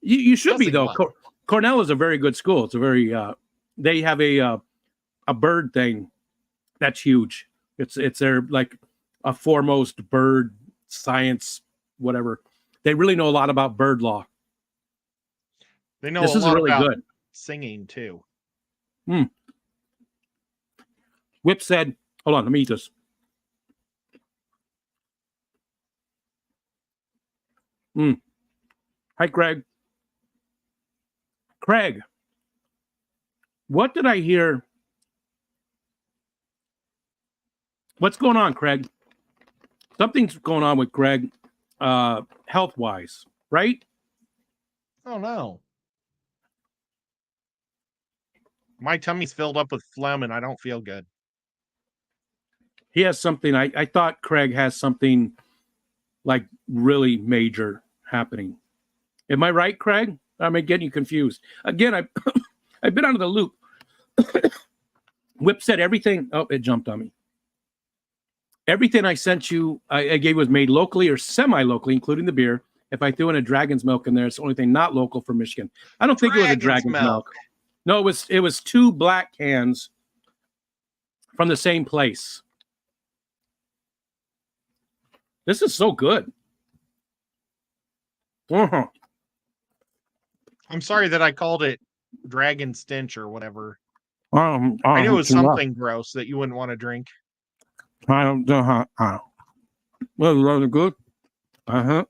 Speaker 2: You should be, though. Cornell is a very good school. It's a very, they have a bird thing that's huge. It's their, like, a foremost bird science, whatever. They really know a lot about bird law.
Speaker 3: They know
Speaker 2: this
Speaker 3: a
Speaker 2: is
Speaker 3: lot
Speaker 2: really
Speaker 3: about
Speaker 2: good.
Speaker 3: Singing, too.
Speaker 2: Whip said, hold on, let me eat this. Hi, Craig. Craig, what did I hear? What's going on, Craig? Something's going on with Craig, health-wise, right?
Speaker 3: Oh, no. My tummy's filled up with phlegm, and I don't feel good.
Speaker 2: He has something. I thought Craig has something like really major happening. Am I right, Craig? I'm getting you confused. Again, I've been out of the loop. Whip said everything. Oh, it jumped on me. Everything I sent you, I gave was made locally or semi-locally, including the beer. If I threw in a Dragon's Milk in there, it's the only thing not local from Michigan. I don't think it was a Dragon's Milk. No, it was 2 black cans from the same place. This is so good. Uh-huh.
Speaker 3: I'm sorry that I called it Dragon Stench or whatever. I knew it was something gross that you wouldn't want to drink.
Speaker 2: I don't know how. Well, rather good. Uh-huh.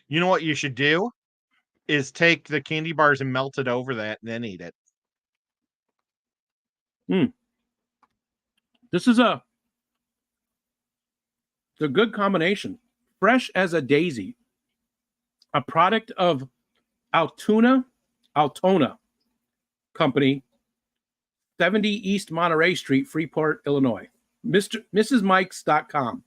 Speaker 3: You know what you should do? Is take the candy bars and melt it over that and then eat it.
Speaker 2: This is a good combination. Fresh as a daisy. A product of Altona Company, 70 East Monterey Street, Freeport, Illinois. MrsMikes.com.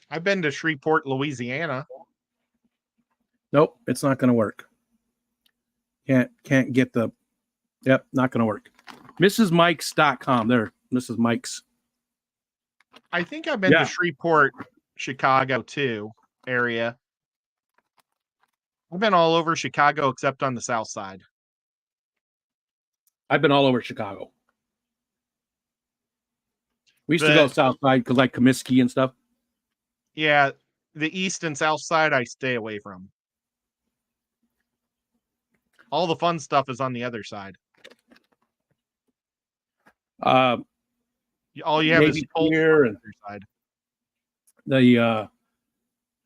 Speaker 3: I've been to Shreveport, Louisiana.
Speaker 2: Nope, it's not going to work. Can't get the. Yep, not going to work. MrsMikes.com. There, Mrs. Mikes.
Speaker 3: I think I've been to Shreveport, Chicago, too, area. I've been all over Chicago except on the south side.
Speaker 2: I've been all over Chicago. We used to go south side because like Comiskey and stuff.
Speaker 3: Yeah, the east and south side I stay away from. All the fun stuff is on the other side. All you have is
Speaker 2: here and side. The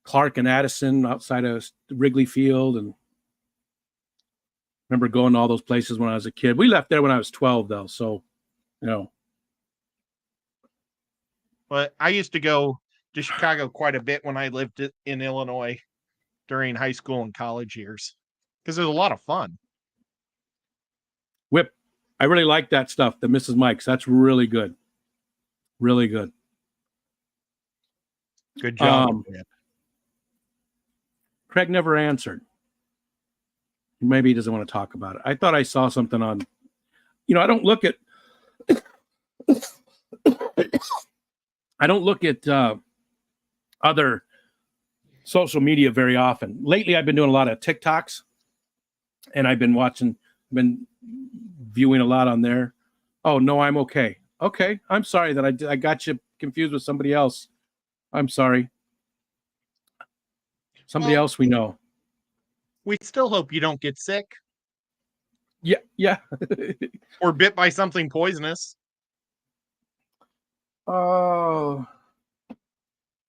Speaker 2: Clark and Addison outside of Wrigley Field, and remember going to all those places when I was a kid. We left there when I was 12, though, so
Speaker 3: But I used to go to Chicago quite a bit when I lived in Illinois during high school and college years because it was a lot of fun.
Speaker 2: Whip, I really like that stuff, the Mrs. Mike's. That's really good. Really good.
Speaker 3: Good job.
Speaker 2: Craig never answered. Maybe he doesn't want to talk about it. I thought I saw something on, I don't look at other social media very often. Lately, I've been doing a lot of TikToks, and I've been viewing a lot on there. Oh, no, I'm okay. Okay, I'm sorry that I got you confused with somebody else. I'm sorry. Somebody else we know.
Speaker 3: We still hope you don't get sick.
Speaker 2: Yeah, yeah.
Speaker 3: Or bit by something poisonous.
Speaker 2: Oh,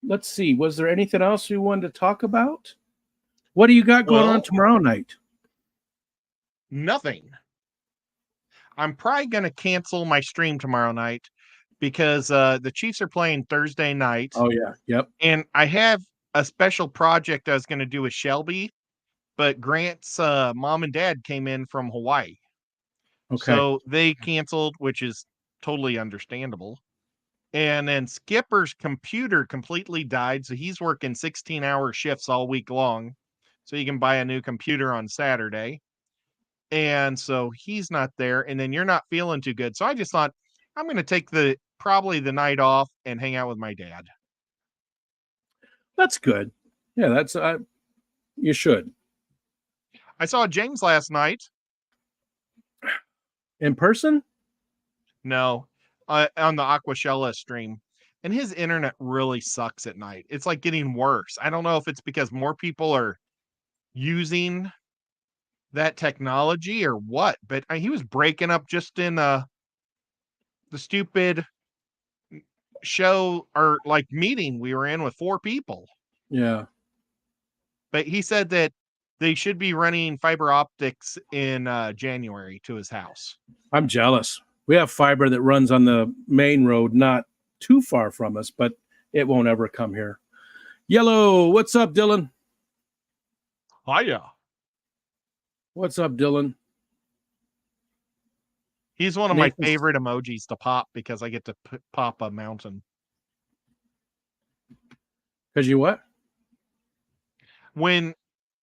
Speaker 2: let's see. Was there anything else you wanted to talk about? What do you got going on tomorrow night?
Speaker 3: Nothing. I'm probably going to cancel my stream tomorrow night because the Chiefs are playing Thursday night.
Speaker 2: Oh, yeah. Yep.
Speaker 3: And I have a special project I was going to do with Shelby, but Grant's mom and dad came in from Hawaii.
Speaker 2: Okay.
Speaker 3: So they canceled, which is totally understandable. And then Skipper's computer completely died. So he's working 16-hour shifts all week long. So he can buy a new computer on Saturday. And so he's not there. And then you're not feeling too good. So I just thought I'm going to take probably the night off and hang out with my dad.
Speaker 2: That's good. Yeah, that's you should.
Speaker 3: I saw James last night.
Speaker 2: In person?
Speaker 3: No, on the Aquashella stream. And his internet really sucks at night. It's like getting worse. I don't know if it's because more people are using that technology or what, but he was breaking up just in the stupid show or like meeting we were in with 4 people.
Speaker 2: Yeah.
Speaker 3: But he said that they should be running fiber optics in January to his house.
Speaker 2: I'm jealous. We have fiber that runs on the main road, not too far from us, but it won't ever come here. Yellow, what's up, Dylan?
Speaker 3: Hiya.
Speaker 2: What's up, Dylan?
Speaker 3: He's one of my favorite emojis to pop because I get to pop a mountain.
Speaker 2: Because you what?
Speaker 3: When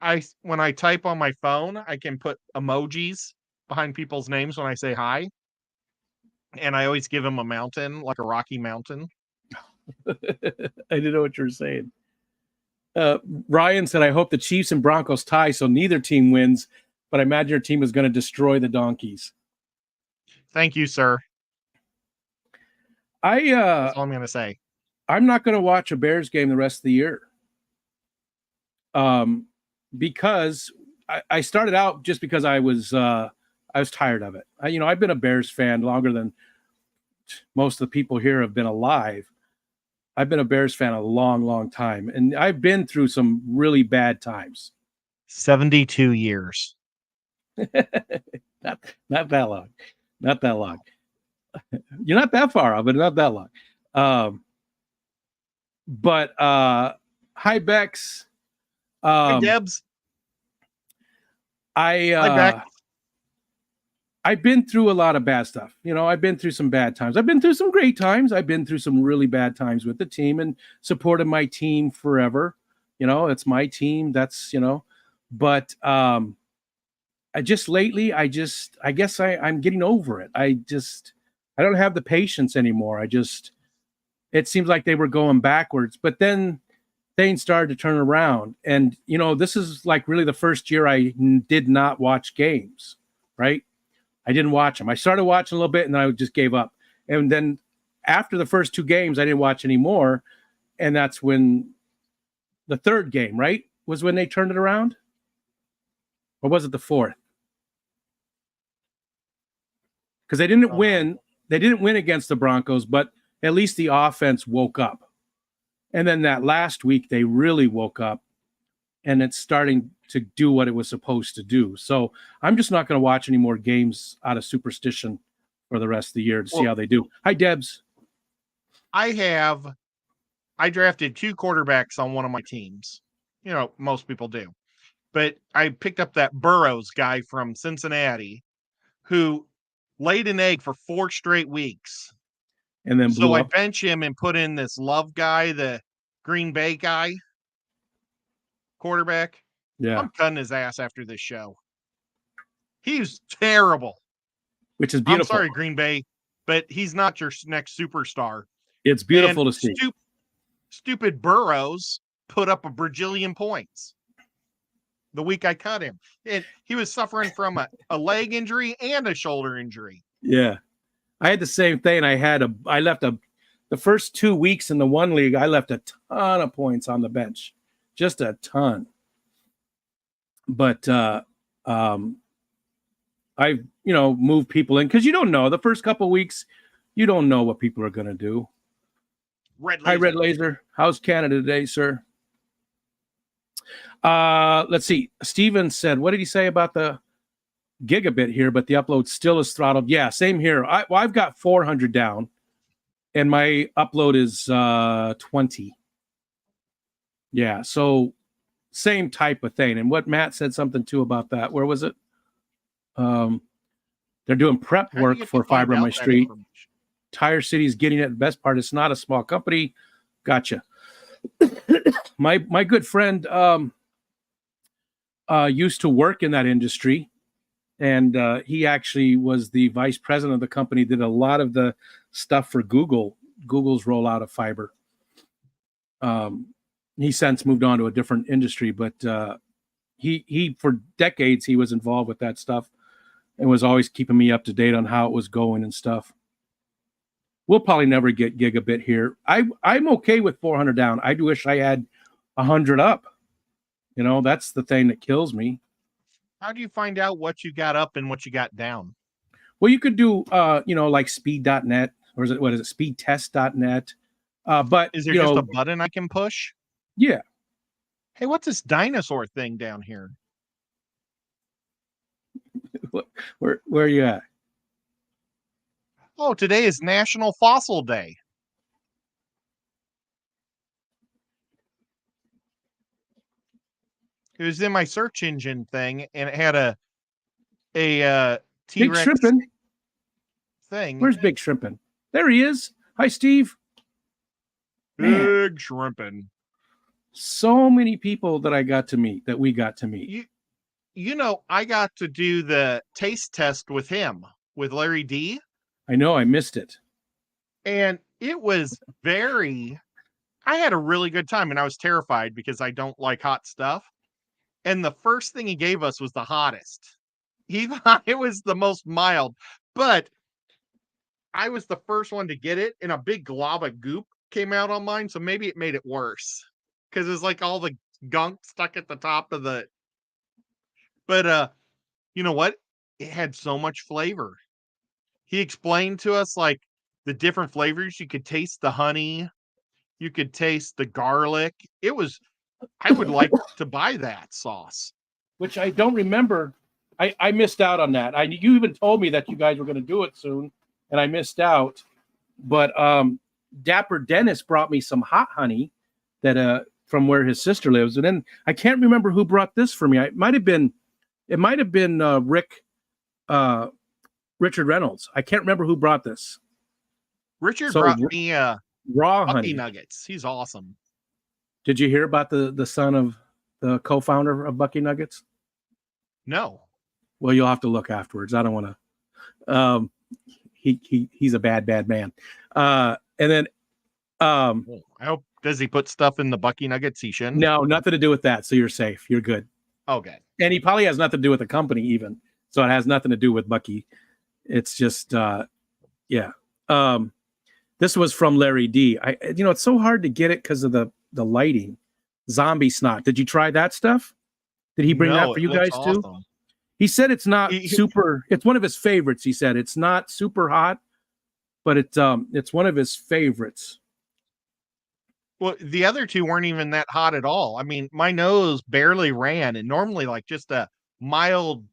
Speaker 3: I type on my phone, I can put emojis behind people's names when I say hi. And I always give them a mountain, like a Rocky Mountain.
Speaker 2: I didn't know what you were saying. Ryan said, I hope the Chiefs and Broncos tie so neither team wins, but I imagine your team is going to destroy the Donkeys.
Speaker 3: Thank you, sir.
Speaker 2: That's
Speaker 3: all I'm going to say.
Speaker 2: I'm not going to watch a Bears game the rest of the year. Because I started out just because I was tired of it. I've been a Bears fan longer than most of the people here have been alive. I've been a Bears fan a long, long time, and I've been through some really bad times.
Speaker 3: 72 years.
Speaker 2: not that long. Not that long. You're not that far off, but not that long. But hi, Bex.
Speaker 3: Hi, Debs.
Speaker 2: Hi, Bex. I've been through a lot of bad stuff. I've been through some bad times. I've been through some great times. I've been through some really bad times with the team and supported my team forever. It's my team. That's, but I just lately, I guess I'm getting over it. I don't have the patience anymore. It seems like they were going backwards, but then things started to turn around. And, this is like really the first year I did not watch games, right? I didn't watch them. I started watching a little bit and then I just gave up. And then after the first 2 games, I didn't watch anymore. And that's when the 3rd game, right, was when they turned it around? Or was it the 4th? Because they didn't win. They didn't win against the Broncos, but at least the offense woke up. And then that last week, they really woke up. And it's starting to do what it was supposed to do. So I'm just not going to watch any more games out of superstition for the rest of the year to see how they do. Hi, Debs.
Speaker 3: I drafted 2 quarterbacks on one of my teams. Most people do. But I picked up that Burrows guy from Cincinnati who laid an egg for 4 straight weeks.
Speaker 2: And then blew up.
Speaker 3: I bench him and put in this Love guy, the Green Bay guy. Quarterback.
Speaker 2: Yeah.
Speaker 3: I'm cutting his ass after this show. He's terrible.
Speaker 2: Which is beautiful.
Speaker 3: I'm sorry, Green Bay, but he's not your next superstar.
Speaker 2: It's beautiful to see.
Speaker 3: Stupid Burrows put up a bajillion points the week I cut him. And he was suffering from a leg injury and a shoulder injury.
Speaker 2: Yeah. I had the same thing. The first 2 weeks in the one league, I left a ton of points on the bench. Just a ton. But I've, moved people in because you don't know the first couple of weeks. You don't know what people are going to do. Hi, Red Laser. How's Canada today, sir? Let's see. Steven said, what did he say about the gigabit here, but the upload still is throttled? Yeah, same here. I've got 400 down, and my upload is 20. Yeah, so same type of thing. And what Matt said something too about that. Where was it? They're doing prep work for Fiber on My Street. Tire City's getting it. The best part, it's not a small company. Gotcha. My good friend used to work in that industry, and he actually was the vice president of the company, did a lot of the stuff for Google's rollout of fiber. He since moved on to a different industry, but he for decades he was involved with that stuff and was always keeping me up to date on how it was going and stuff. We'll probably never get gigabit here. I'm okay with 400 down. I wish I had 100 up. That's the thing that kills me.
Speaker 3: How do you find out what you got up and what you got down?
Speaker 2: Well, you could do, like speed.net, or what is it, speedtest.net. But
Speaker 3: is there just a button I can push?
Speaker 2: Yeah.
Speaker 3: Hey, what's this dinosaur thing down here?
Speaker 2: Where are you at?
Speaker 3: Oh, today is National Fossil Day. It was in my search engine thing, and it had a T-Rex
Speaker 2: Big Shrimpin'
Speaker 3: thing.
Speaker 2: Where's Big Shrimpin'? There he is. Hi, Steve.
Speaker 3: Big Shrimpin'.
Speaker 2: So many people that we got to meet.
Speaker 3: I got to do the taste test with him, with Larry D.
Speaker 2: I know, I missed it.
Speaker 3: And it was I had a really good time, and I was terrified because I don't like hot stuff. And the first thing he gave us was the hottest. He thought it was the most mild, but I was the first one to get it, and a big glob of goop came out on mine, so maybe it made it worse. Because it's like all the gunk stuck at the top of the... But, you know what? It had so much flavor. He explained to us, like, the different flavors. You could taste the honey. You could taste the garlic. I would like to buy that sauce.
Speaker 2: Which I don't remember. I missed out on that. You even told me that you guys were going to do it soon, and I missed out. But Dapper Dennis brought me some hot honey that from where his sister lives, and then I can't remember who brought this for me. It might have been Richard Reynolds. I can't remember who brought this.
Speaker 3: Richard brought me
Speaker 2: raw
Speaker 3: Bucky
Speaker 2: honey
Speaker 3: Nuggets. He's awesome.
Speaker 2: Did you hear about the son of the co-founder of Bucky Nuggets?
Speaker 3: No.
Speaker 2: Well, you'll have to look afterwards. I don't want to. He's a bad man. And then
Speaker 3: I hope, does he put stuff in the Bucky Nuggets he shouldn't?
Speaker 2: No, nothing to do with that. So you're safe. You're good.
Speaker 3: Okay.
Speaker 2: And he probably has nothing to do with the company even. So it has nothing to do with Bucky. It's just yeah. This was from Larry D. It's so hard to get it because of the lighting. Zombie snot. Did you try that stuff? Did he bring that for you guys too? He said it's not super. It's one of his favorites. He said it's not super hot, but it's one of his favorites.
Speaker 3: Well, the other two weren't even that hot at all. I mean, my nose barely ran, and normally, like, just a mild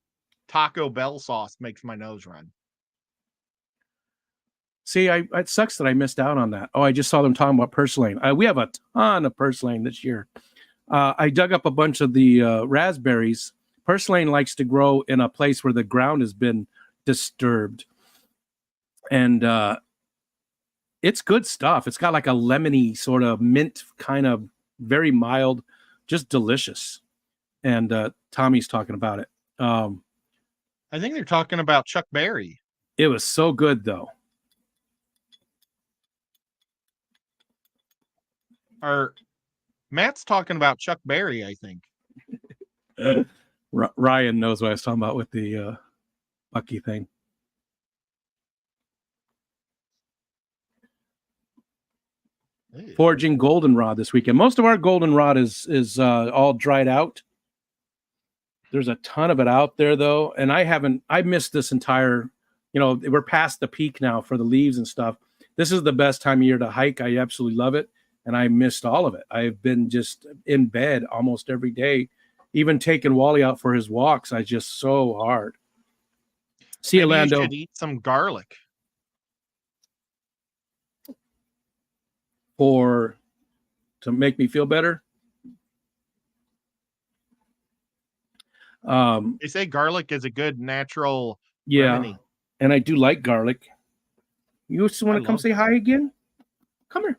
Speaker 3: Taco Bell sauce makes my nose run.
Speaker 2: See, it sucks that I missed out on that. Oh, I just saw them talking about purslane. We have a ton of purslane this year. I dug up a bunch of the raspberries. Purslane likes to grow in a place where the ground has been disturbed. And it's good stuff. It's got like a lemony sort of mint, kind of very mild, just delicious. And Tommy's talking about it.
Speaker 3: I think they're talking about Chuck Berry.
Speaker 2: It was so good, though.
Speaker 3: Matt's talking about Chuck Berry, I think.
Speaker 2: Ryan knows what I was talking about with the Bucky thing. Hey. Forging goldenrod this weekend. Most of our goldenrod is all dried out. There's a ton of it out there though, and I missed this entire, we're past the peak now for the leaves and stuff. This is the best time of year to hike. I absolutely love it, and I missed all of it. I've been just in bed almost every day, even taking Wally out for his walks. I just so hard. See you, Lando.
Speaker 3: You should eat some garlic.
Speaker 2: To make me feel better.
Speaker 3: They say garlic is a good natural remedy.
Speaker 2: And I do like garlic. You just want to come say hi again? Come here.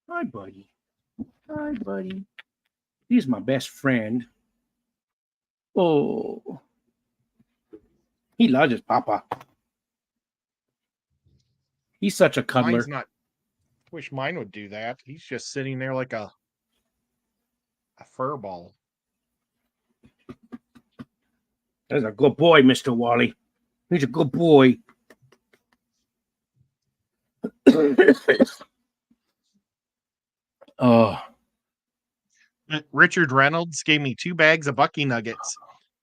Speaker 2: Hi, buddy. He's my best friend. Oh, he loves his papa. He's such a cuddler.
Speaker 3: Wish mine would do that. He's just sitting there like a fur ball.
Speaker 2: That's a good boy, Mr. Wally. He's a good boy. Oh.
Speaker 3: Richard Reynolds gave me 2 bags of Bucky Nuggets,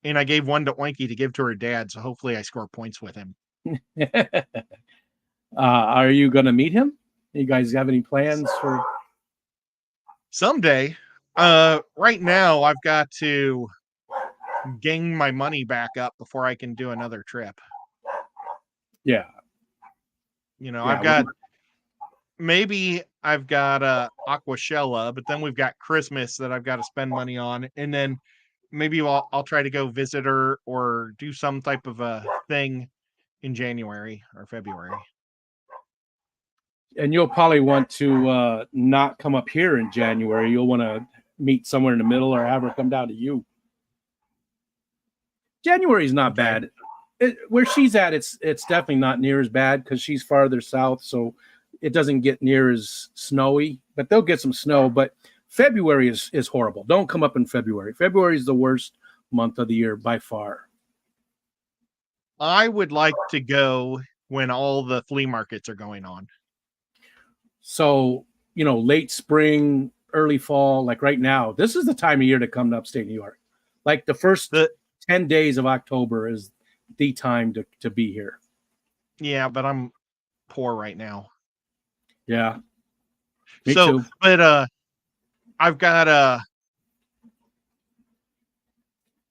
Speaker 3: and I gave one to Oinky to give to her dad, so hopefully I score points with him.
Speaker 2: Are you going to meet him? You guys have any plans for
Speaker 3: someday? Right now I've got to gain my money back up before I can do another trip.
Speaker 2: Yeah.
Speaker 3: I've got Aquashella, but then we've got Christmas that I've got to spend money on, and then maybe I'll try to go visit her or do some type of a thing in January or February.
Speaker 2: And you'll probably want to not come up here in January. You'll want to meet somewhere in the middle or have her come down to you. January is not bad. Where she's at, it's definitely not near as bad because she's farther south, so it doesn't get near as snowy. But they'll get some snow. But February is horrible. Don't come up in February. February is the worst month of the year by far.
Speaker 3: I would like to go when all the flea markets are going on.
Speaker 2: So, late spring, early fall, like right now, this is the time of year to come to upstate New York. Like the first 10 days of October is the time to be here.
Speaker 3: Yeah, but I'm poor right now.
Speaker 2: Yeah. Me too.
Speaker 3: But I've got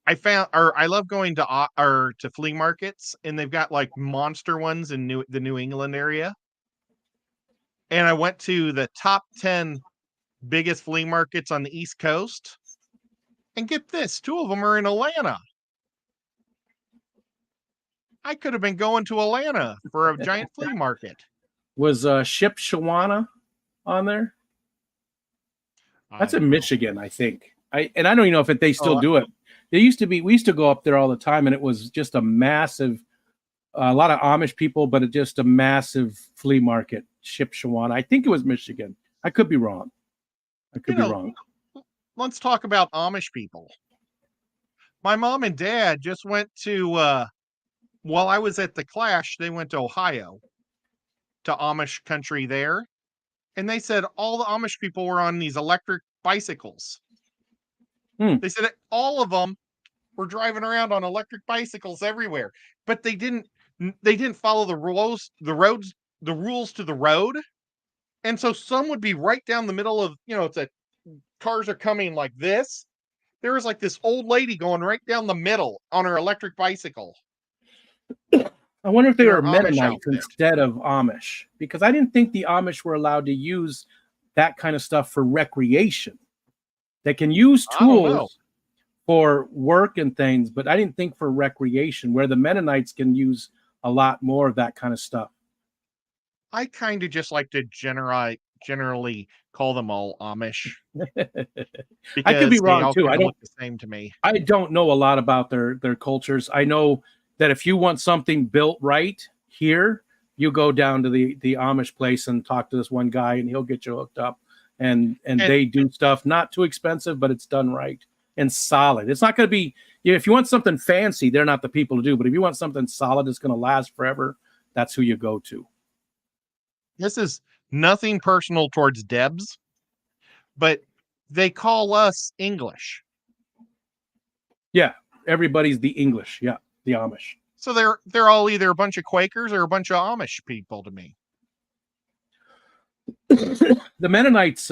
Speaker 3: I love going to flea markets, and they've got like monster ones in the New England area. And I went to the top 10 biggest flea markets on the East Coast. And get this, 2 of them are in Atlanta. I could have been going to Atlanta for a giant flea market.
Speaker 2: Was Shipshewana on there? That's in Michigan, I think. I don't even know if they still do it. We used to go up there all the time, and it was just a massive, a lot of Amish people, but just a massive flea market. Shipshewana. I think it was Michigan. I could be wrong.
Speaker 3: Let's talk about Amish people. My mom and dad just went to, while I was at the Clash, they went to Ohio, to Amish country there. And they said all the Amish people were on these electric bicycles. They said all of them were driving around on electric bicycles everywhere, but they didn't follow the rules to the road. And so some would be right down the middle of, cars are coming like this. There was like this old lady going right down the middle on her electric bicycle.
Speaker 2: I wonder if they were Mennonites instead of Amish, because I didn't think the Amish were allowed to use that kind of stuff for recreation. They can use tools for work and things, but I didn't think for recreation, where the Mennonites can use a lot more of that kind of stuff.
Speaker 3: I kind of just like to generally call them all Amish.
Speaker 2: I could be wrong too.
Speaker 3: I don't look the same to me.
Speaker 2: I don't know a lot about their cultures. I know that if you want something built right here, you go down to the Amish place and talk to this one guy, and he'll get you hooked up. And they do stuff not too expensive, but it's done right and solid. It's not going to be, if you want something fancy, they're not the people to do. But if you want something solid that's going to last forever, that's who you go to.
Speaker 3: This is nothing personal towards Debs, but they call us English.
Speaker 2: Yeah, everybody's the English. Yeah, the Amish.
Speaker 3: So they're all either a bunch of Quakers or a bunch of Amish people to me.
Speaker 2: The Mennonites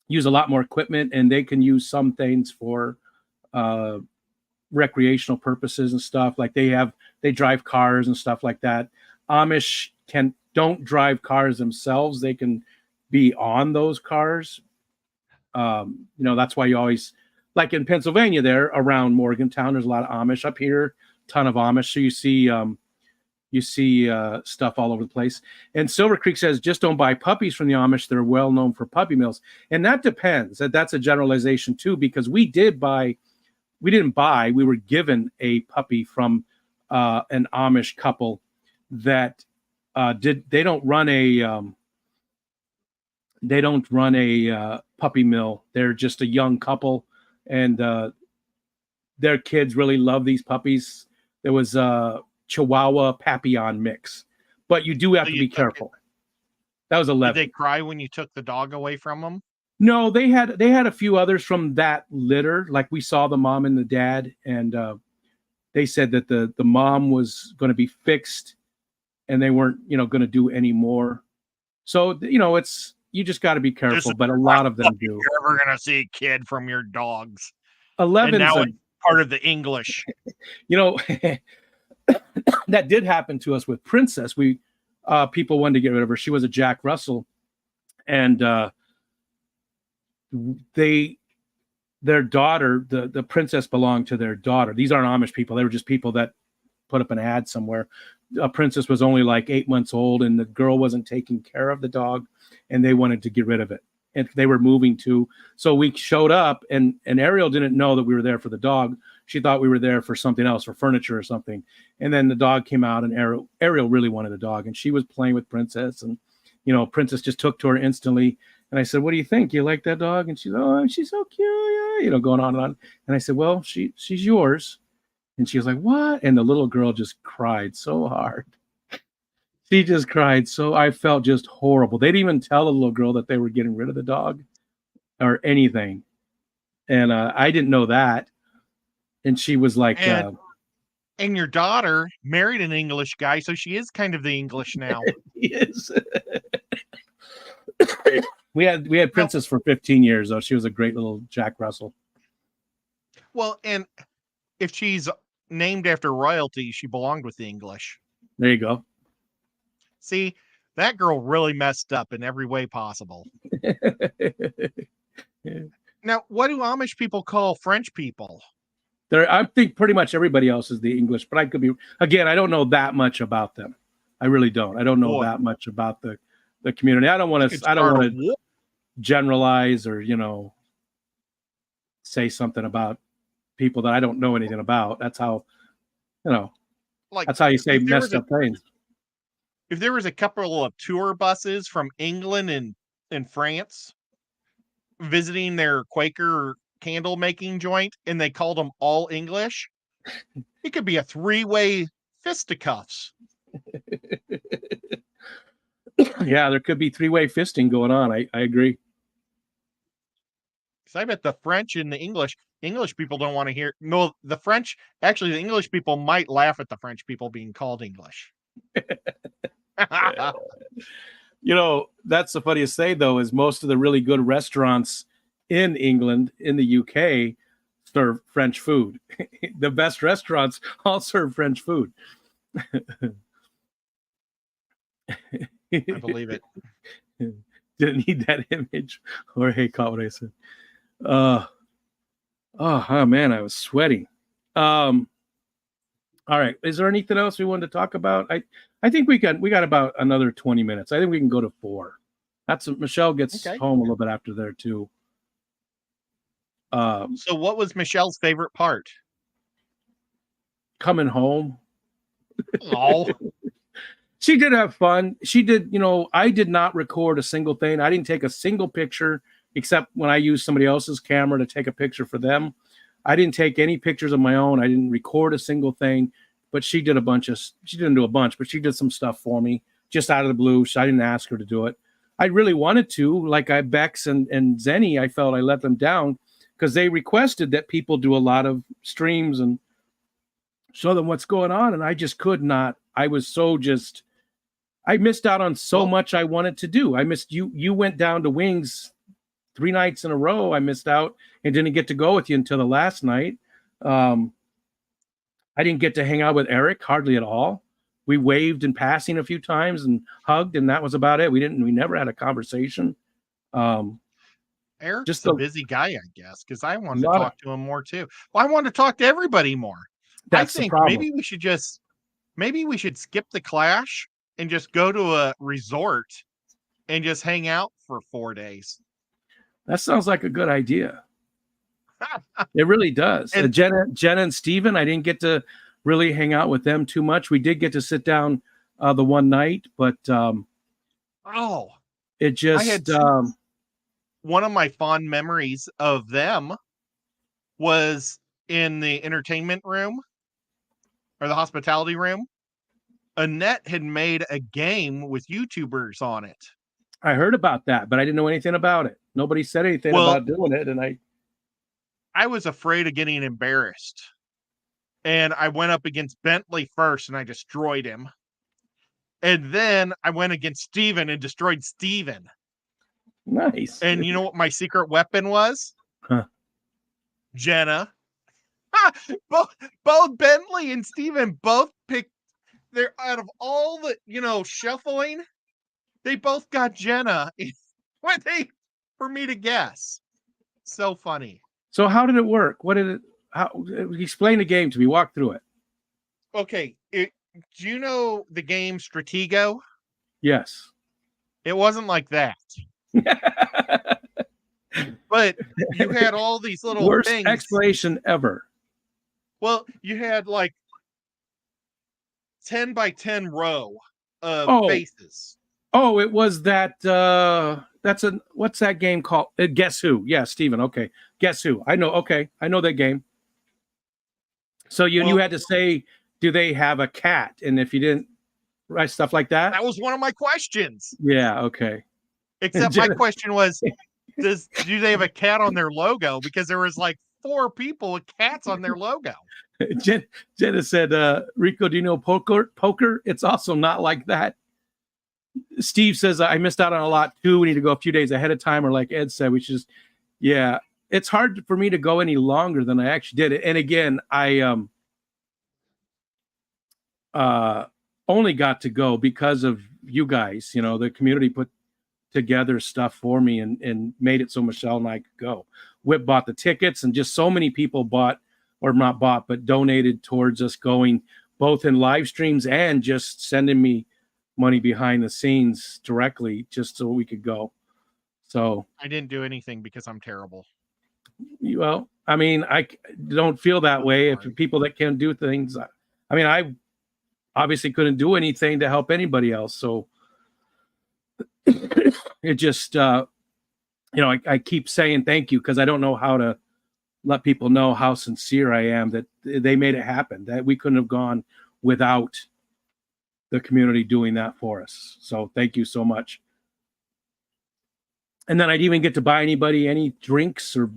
Speaker 2: use a lot more equipment, and they can use some things for recreational purposes and stuff. Like they drive cars and stuff like that. Amish don't drive cars themselves. They can be on those cars. That's why you always, like in Pennsylvania there around Morgantown, there's a lot of Amish. Up here, ton of Amish. So you see stuff all over the place. And Silver Creek says, just don't buy puppies from the Amish. They're well known for puppy mills. And that depends. That's a generalization too, because we didn't buy, we were given a puppy from an Amish couple that they don't run a puppy mill. They're just a young couple, and their kids really love these puppies. There was a Chihuahua Papillon mix, but you do have to be careful. That was 11.
Speaker 3: Did they cry when you took the dog away from them?
Speaker 2: No, they had a few others from that litter. Like we saw the mom and the dad, and they said that the mom was going to be fixed, and they weren't going to do any more. So it's, you just got to be careful. But a lot of them do.
Speaker 3: You're ever going to see a kid from your dogs.
Speaker 2: 11.
Speaker 3: And now it's part of the English.
Speaker 2: That did happen to us with Princess. We people wanted to get rid of her. She was a Jack Russell, and their daughter, the Princess belonged to their daughter. These aren't Amish people. They were just people that put up an ad somewhere. Princess was only like 8 months old, and the girl wasn't taking care of the dog, and they wanted to get rid of it. And they were moving to. So we showed up, and Ariel didn't know that we were there for the dog. She thought we were there for something else, for furniture or something. And then the dog came out, and Ariel really wanted a dog, and she was playing with Princess, and Princess just took to her instantly. And I said, "What do you think? You like that dog?" And she's, "Oh, she's so cute," yeah, going on and on. And I said, "Well, she's yours." And she was like, "What?" And the little girl just cried so hard. She just cried. So I felt just horrible. They didn't even tell the little girl that they were getting rid of the dog or anything. And I didn't know that. And she was like,
Speaker 3: and your daughter married an English guy, so she is kind of the English now.
Speaker 2: Yes. We had Princess for 15 years, though. She was a great little Jack Russell.
Speaker 3: Well, and if she's named after royalty, she belonged with the English.
Speaker 2: There you go.
Speaker 3: See, that girl really messed up in every way possible. Now, what do Amish people call French people?
Speaker 2: I think pretty much everybody else is the English, but I could be, again, I don't know that much about them. I really don't. I don't know that much about the community. I don't want to generalize or, say something about people that I don't know anything about. That's how, that's how you say messed up things.
Speaker 3: If there was a couple of tour buses from England and France visiting their Quaker candle making joint, and they called them all English, it could be a 3-way fisticuffs.
Speaker 2: Yeah, there could be 3-way fisting going on. I agree.
Speaker 3: Because I bet the French and the English people don't want to hear. No, the English people might laugh at the French people being called English.
Speaker 2: That's the funniest thing, though, is most of the really good restaurants in England, in the UK, serve French food. The best restaurants all serve French food.
Speaker 3: I believe it.
Speaker 2: Didn't need that image. Jorge caught what I said. Oh man, I was sweating. All right. Is there anything else we wanted to talk about? I think we got about another 20 minutes. I think we can go to 4. Michelle gets home a little bit after there too.
Speaker 3: So what was Michelle's favorite part?
Speaker 2: Coming home.
Speaker 3: Oh.
Speaker 2: She did have fun. She did, I did not record a single thing. I didn't take a single picture except when I used somebody else's camera to take a picture for them. I didn't take any pictures of my own. I didn't record a single thing, but she didn't do a bunch, but she did some stuff for me just out of the blue. So I didn't ask her to do it. I really wanted to, like Bex and Zenny, I felt I let them down because they requested that people do a lot of streams and show them what's going on. And I just could not. I was so just, I missed out on so much I wanted to do. I missed you. You went down to Wings 3 nights in a row. I missed out and didn't get to go with you until the last night. I didn't get to hang out with Eric hardly at all. We waved in passing a few times and hugged, and that was about it. We never had a conversation.
Speaker 3: Eric's just a busy guy, I guess, because I wanted to talk to him more too. Well, I want to talk to everybody more.
Speaker 2: That's
Speaker 3: I think
Speaker 2: the problem.
Speaker 3: maybe we should skip the Clash and just go to a resort and just hang out for 4 days.
Speaker 2: That sounds like a good idea. It really does. And Jenna and Steven, I didn't get to really hang out with them too much. We did get to sit down the one night, but it just
Speaker 3: one of my fond memories of them was in the entertainment room or the hospitality room. Annette had made a game with YouTubers on it.
Speaker 2: I heard about that, but I didn't know anything about it. Nobody said anything about doing it, and
Speaker 3: I was afraid of getting embarrassed. And I went up against Bentley first, and I destroyed him. And then I went against Steven and destroyed Steven.
Speaker 2: Nice.
Speaker 3: And you know what my secret weapon was?
Speaker 2: Huh.
Speaker 3: Jenna. Both Bentley and Steven both picked. They're out of all the, shuffling. They both got Jenna for me to guess. So funny.
Speaker 2: So how did it work? Explain the game to me. Walk through it.
Speaker 3: Okay. Do you know the game Stratego?
Speaker 2: Yes.
Speaker 3: It wasn't like that. But you had all these little
Speaker 2: worst
Speaker 3: things.
Speaker 2: Explanation ever.
Speaker 3: Well, you had like 10 by 10 row of faces.
Speaker 2: Oh, it was that. What's that game called? Guess Who? Yeah, Steven. Okay. Guess Who? I know. Okay. I know that game. So you had to say, do they have a cat? And if you didn't write stuff like that.
Speaker 3: That was one of my questions.
Speaker 2: Yeah. Okay.
Speaker 3: Except my question was, do they have a cat on their logo? Because there was like 4 people with cats on their logo.
Speaker 2: Jenna said, Rico, do you know poker? It's also not like that. Steve says, I missed out on a lot too. We need to go a few days ahead of time. Or like Ed said, it's hard for me to go any longer than I actually did it. And again, I only got to go because of you guys. The community put together stuff for me and made it so Michelle and I could go. Whip bought the tickets, and just so many people but donated towards us going, both in live streams and just sending me money behind the scenes directly just so we could go. So
Speaker 3: I didn't do anything because I'm terrible.
Speaker 2: Well, I mean, I don't feel that way. If people that can do things, I mean, I obviously couldn't do anything to help anybody else. So it just, I keep saying thank you because I don't know how to let people know how sincere I am that they made it happen, that we couldn't have gone without the community doing that for us. So thank you so much. And then I didn't even get to buy anybody any drinks or,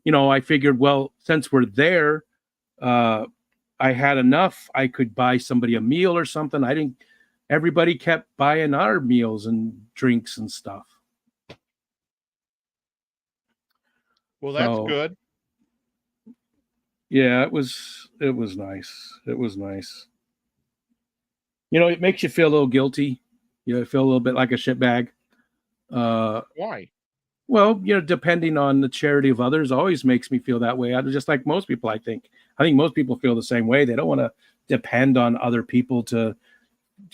Speaker 2: I figured, well, since we're there, I had enough. I could buy somebody a meal or something. Everybody kept buying our meals and drinks and stuff.
Speaker 3: Well, that's good.
Speaker 2: Yeah, it was nice. It was nice. It makes you feel a little guilty. You feel a little bit like a shitbag.
Speaker 3: Why?
Speaker 2: Well, depending on the charity of others always makes me feel that way. Just like most people, I think most people feel the same way. They don't want to depend on other people to.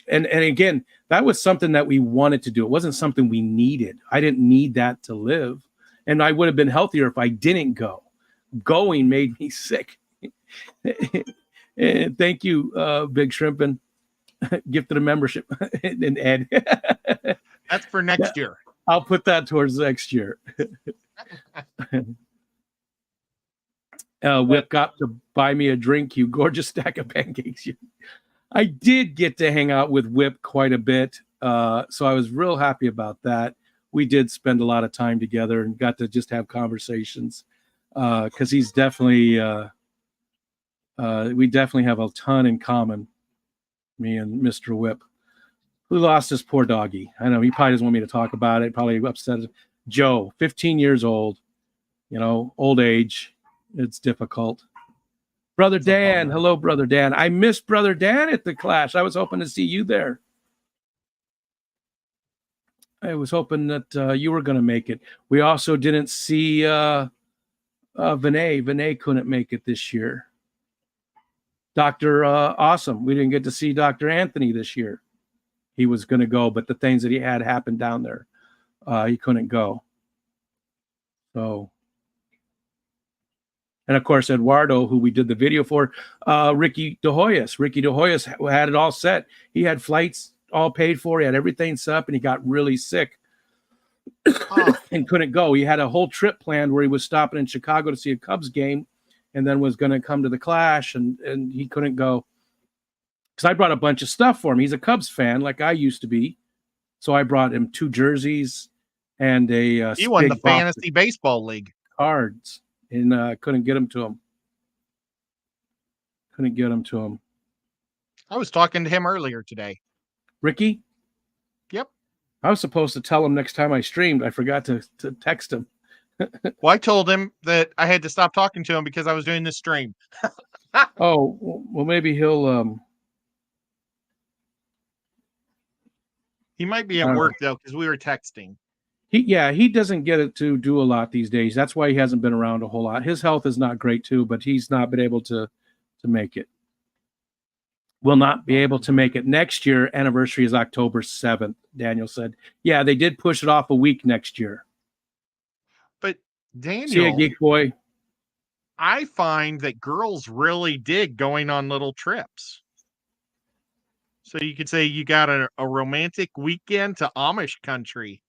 Speaker 2: And again, that was something that we wanted to do. It wasn't something we needed. I didn't need that to live. And I would have been healthier if I didn't go. Going made me sick. And thank you, Big Shrimpin'. Gifted a membership. And Ed.
Speaker 3: That's for next year.
Speaker 2: I'll put that towards next year. Whip got to buy me a drink, you gorgeous stack of pancakes. I did get to hang out with Whip quite a bit. So I was real happy about that. we did spend a lot of time together and got to just have conversations. Because he's definitely, we definitely have a ton in common, me and Mr. Whip, who lost his poor doggy. I know he probably doesn't want me to talk about it. Probably upset. Joe, 15 years old, old age. It's difficult. Brother Dan. Hello, Brother Dan. I missed Brother Dan at the Clash. I was hoping to see you there. I was hoping that you were going to make it. We also didn't see Vinay. Vinay couldn't make it this year. Dr. Awesome. We didn't get to see Dr. Anthony this year. He was going to go, but the things that he had happened down there, he couldn't go. So, and of course, Eduardo, who we did the video for, Ricky De Hoyos. Ricky De Hoyos had it all set. He had flights all paid for. He had everything set up, and he got really sick and couldn't go. He had a whole trip planned where he was stopping in Chicago to see a Cubs game and then was going to come to the Clash, and he couldn't go. Because I brought a bunch of stuff for him. He's a Cubs fan like I used to be. So I brought him 2 jerseys and a
Speaker 3: he won the fantasy baseball league
Speaker 2: cards, and couldn't get them to him. Couldn't get them to him.
Speaker 3: I was talking to him earlier today.
Speaker 2: Ricky?
Speaker 3: Yep.
Speaker 2: I was supposed to tell him next time I streamed. I forgot to text him.
Speaker 3: Well, I told him that I had to stop talking to him because I was doing this stream.
Speaker 2: Oh, well, maybe he'll...
Speaker 3: He might be at work, though, because we were texting.
Speaker 2: He doesn't get it to do a lot these days. That's why he hasn't been around a whole lot. His health is not great, too, but he's not been able to make it. Will not be able to make it. Next year, anniversary is October 7th, Daniel said. Yeah, they did push it off a week next year.
Speaker 3: But, Daniel...
Speaker 2: See ya, Geek Boy.
Speaker 3: I find that girls really dig going on little trips. So you could say you got a romantic weekend to Amish country.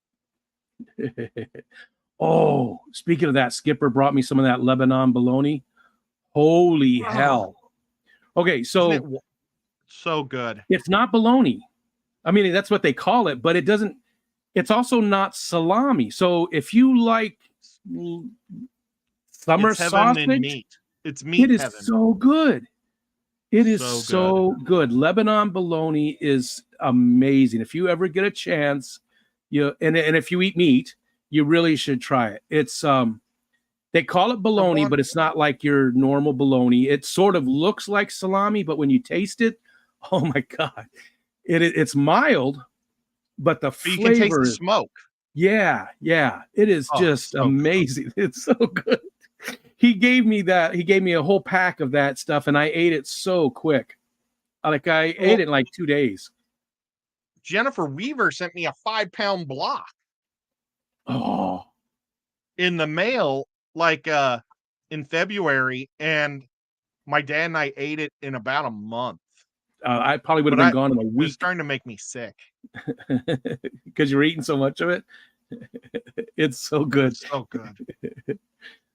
Speaker 2: Oh, speaking of that, Skipper brought me some of that Lebanon bologna. Holy hell. Okay, so...
Speaker 3: So good.
Speaker 2: It's not bologna. I mean, that's what they call it, but it's also not salami. So if you like summer sausage,
Speaker 3: meat. It's meat.
Speaker 2: It is
Speaker 3: heaven.
Speaker 2: So good. It is so good. Lebanon bologna is amazing. If you ever get a chance, and if you eat meat, you really should try it. It's they call it bologna, but it's not like your normal bologna. It sort of looks like salami, but when you taste it, oh my God, it's mild, but the flavor,
Speaker 3: you can taste the smoke.
Speaker 2: Yeah, it is just so amazing. Good. It's so good. He gave me that. He gave me a whole pack of that stuff, and I ate it so quick. Like I ate it in like 2 days.
Speaker 3: Jennifer Weaver sent me a 5-pound block.
Speaker 2: Oh,
Speaker 3: in the mail, like in February, and my dad and I ate it in about a month.
Speaker 2: I probably would have been gone in a week.
Speaker 3: It's starting to make me sick
Speaker 2: because you're eating so much of it. It's so good.
Speaker 3: It's so good.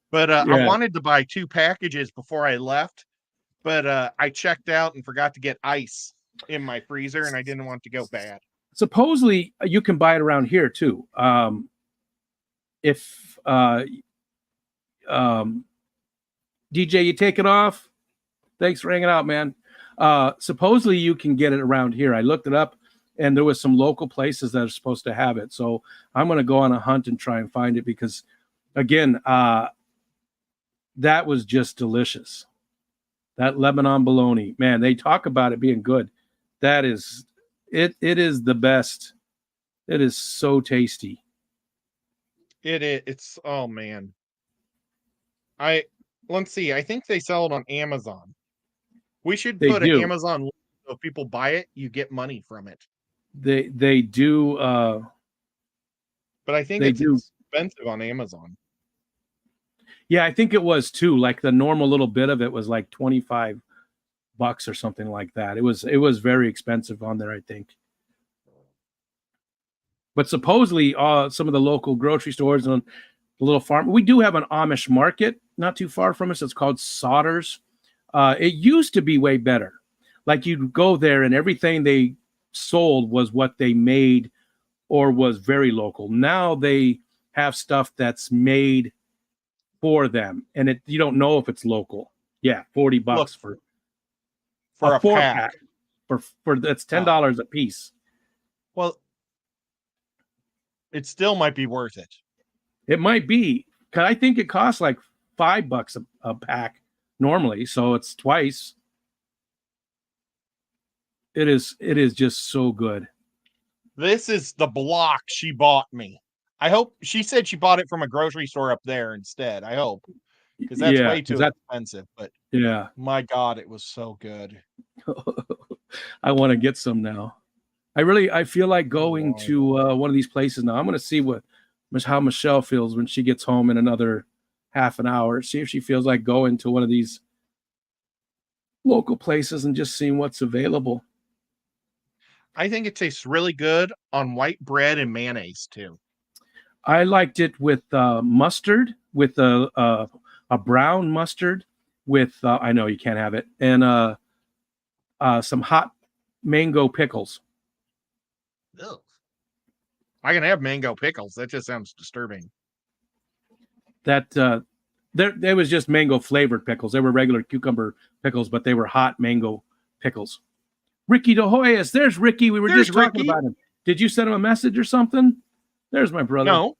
Speaker 3: But I wanted to buy 2 packages before I left, but I checked out and forgot to get ice in my freezer, and I didn't want to go bad.
Speaker 2: Supposedly, you can buy it around here too. If DJ, you take it off. Thanks for hanging out, man. Supposedly you can get it around here. I looked it up, and there was some local places that are supposed to have it. So I'm going to go on a hunt and try and find it because, again, that was just delicious. That Lebanon bologna, man, they talk about it being good. That is, it is the best. It is so tasty.
Speaker 3: It's, oh man. Let's see. I think they sell it on Amazon. We should put an Amazon link, so if people buy it, you get money from it.
Speaker 2: They do.
Speaker 3: But I think it's expensive on Amazon.
Speaker 2: Yeah, I think it was too. Like the normal little bit of it was like $25 or something like that. It was very expensive on there, I think. But supposedly, some of the local grocery stores and the little farm. We do have an Amish market not too far from us. It's called Sodders. It used to be way better. Like you'd go there and everything they sold was what they made or was very local. Now they have stuff that's made for them, and you don't know if it's local. Yeah, $40
Speaker 3: Look,
Speaker 2: for
Speaker 3: a
Speaker 2: four
Speaker 3: pack.
Speaker 2: For that's $10 a piece.
Speaker 3: Well, it still might be worth it.
Speaker 2: It might be, because I think it costs like $5 a pack normally, so it's twice. It is just so good.
Speaker 3: This is the block she bought me. I hope she said she bought it from a grocery store up there instead. I hope, because that's way too expensive. But
Speaker 2: yeah,
Speaker 3: my God, it was so good.
Speaker 2: I want to get some now. I feel like going to one of these places now. I'm going to see how Michelle feels when she gets home in another half an hour. See if she feels like going to one of these local places and just seeing what's available.
Speaker 3: I think it tastes really good on white bread and mayonnaise too.
Speaker 2: I liked it with mustard, with a brown mustard, with I know you can't have it, and some hot mango pickles.
Speaker 3: Ugh. I can have mango pickles. That just sounds disturbing.
Speaker 2: That there was just mango flavored pickles. They were regular cucumber pickles, but they were hot mango pickles. Ricky De Hoyos, there's Ricky. We were just talking about him. Did you send him a message or something? There's my brother.
Speaker 3: No.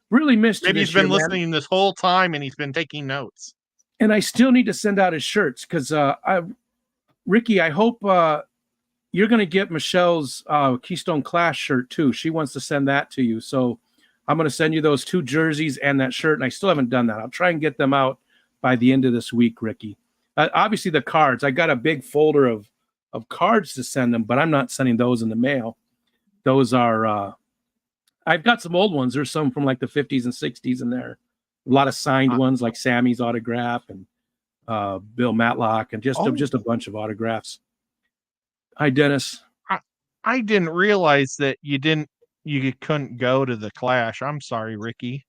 Speaker 2: Really missed you.
Speaker 3: Maybe he's been listening this whole time and he's been taking notes.
Speaker 2: And I still need to send out his shirts because Ricky, I hope you're going to get Michelle's Keystone Clash shirt too. She wants to send that to you. So I'm going to send you those 2 jerseys and that shirt. And I still haven't done that. I'll try and get them out by the end of this week, Ricky. Obviously the cards, I got a big folder of cards to send them, but I'm not sending those in the mail. Those are, I've got some old ones. There's some from like the 50s and 60s in there. A lot of signed ones like Sammy's autograph and Bill Matlock and just a bunch of autographs. Hi, Dennis.
Speaker 3: I didn't realize that you couldn't go to the Clash. I'm sorry, Ricky.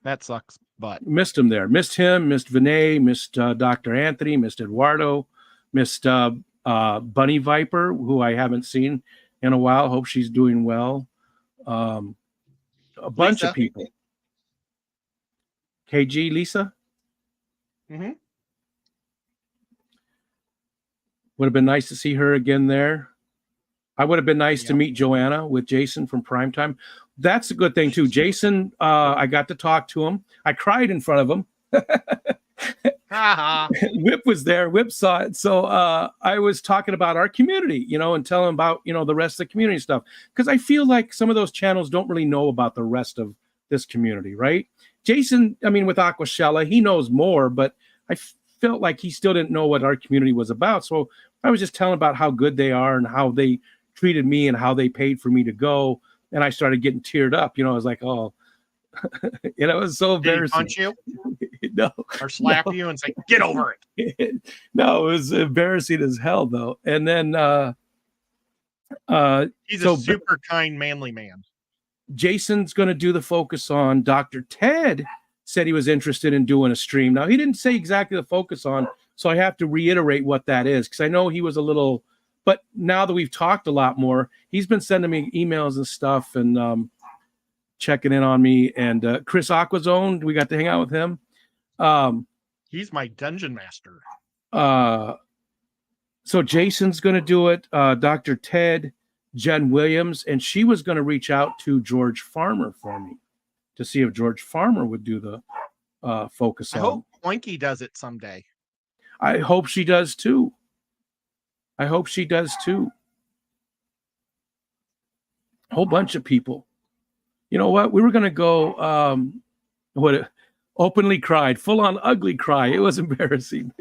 Speaker 3: That sucks, but
Speaker 2: missed him there. Missed him, missed Vinay, missed Dr. Anthony, missed Eduardo, missed Bunny Viper, who I haven't seen in a while. Hope she's doing well. A bunch of people. KG, Lisa?
Speaker 3: Mm-hmm.
Speaker 2: Would have been nice to see her again there. I would have been nice to meet Joanna with Jason from Primetime. That's a good thing, too. Jason, I got to talk to him. I cried in front of him. Whip was there. Whip saw it. So I was talking about our community, and telling him about, the rest of the community stuff. Because I feel like some of those channels don't really know about the rest of this community, right? Jason, with Aquashella, he knows more, but I felt like he still didn't know what our community was about. So I was just telling about how good they are and how they treated me and how they paid for me to go. And I started getting teared up. I was like, oh, it was so embarrassing.
Speaker 3: Did he punch
Speaker 2: you? No.
Speaker 3: Or slap you and say, get over it.
Speaker 2: No, it was embarrassing as hell, though. And then
Speaker 3: he's a super kind, manly man.
Speaker 2: Jason's going to do the focus on Dr. Ted. Said he was interested in doing a stream. Now, he didn't say exactly the focus on, so I have to reiterate what that is, because I know he was a little, but now that we've talked a lot more, he's been sending me emails and stuff and checking in on me. And Chris Aquazone, we got to hang out with him.
Speaker 3: He's my dungeon master.
Speaker 2: So Jason's going to do it. Dr. Ted, Jen Williams, and she was going to reach out to George Farmer for me to see if George Farmer would do the focus on.
Speaker 3: I hope Oinky does it someday.
Speaker 2: I hope she does too. A whole bunch of people. You know what? We were going to go, openly cried, full on ugly cry. It was embarrassing.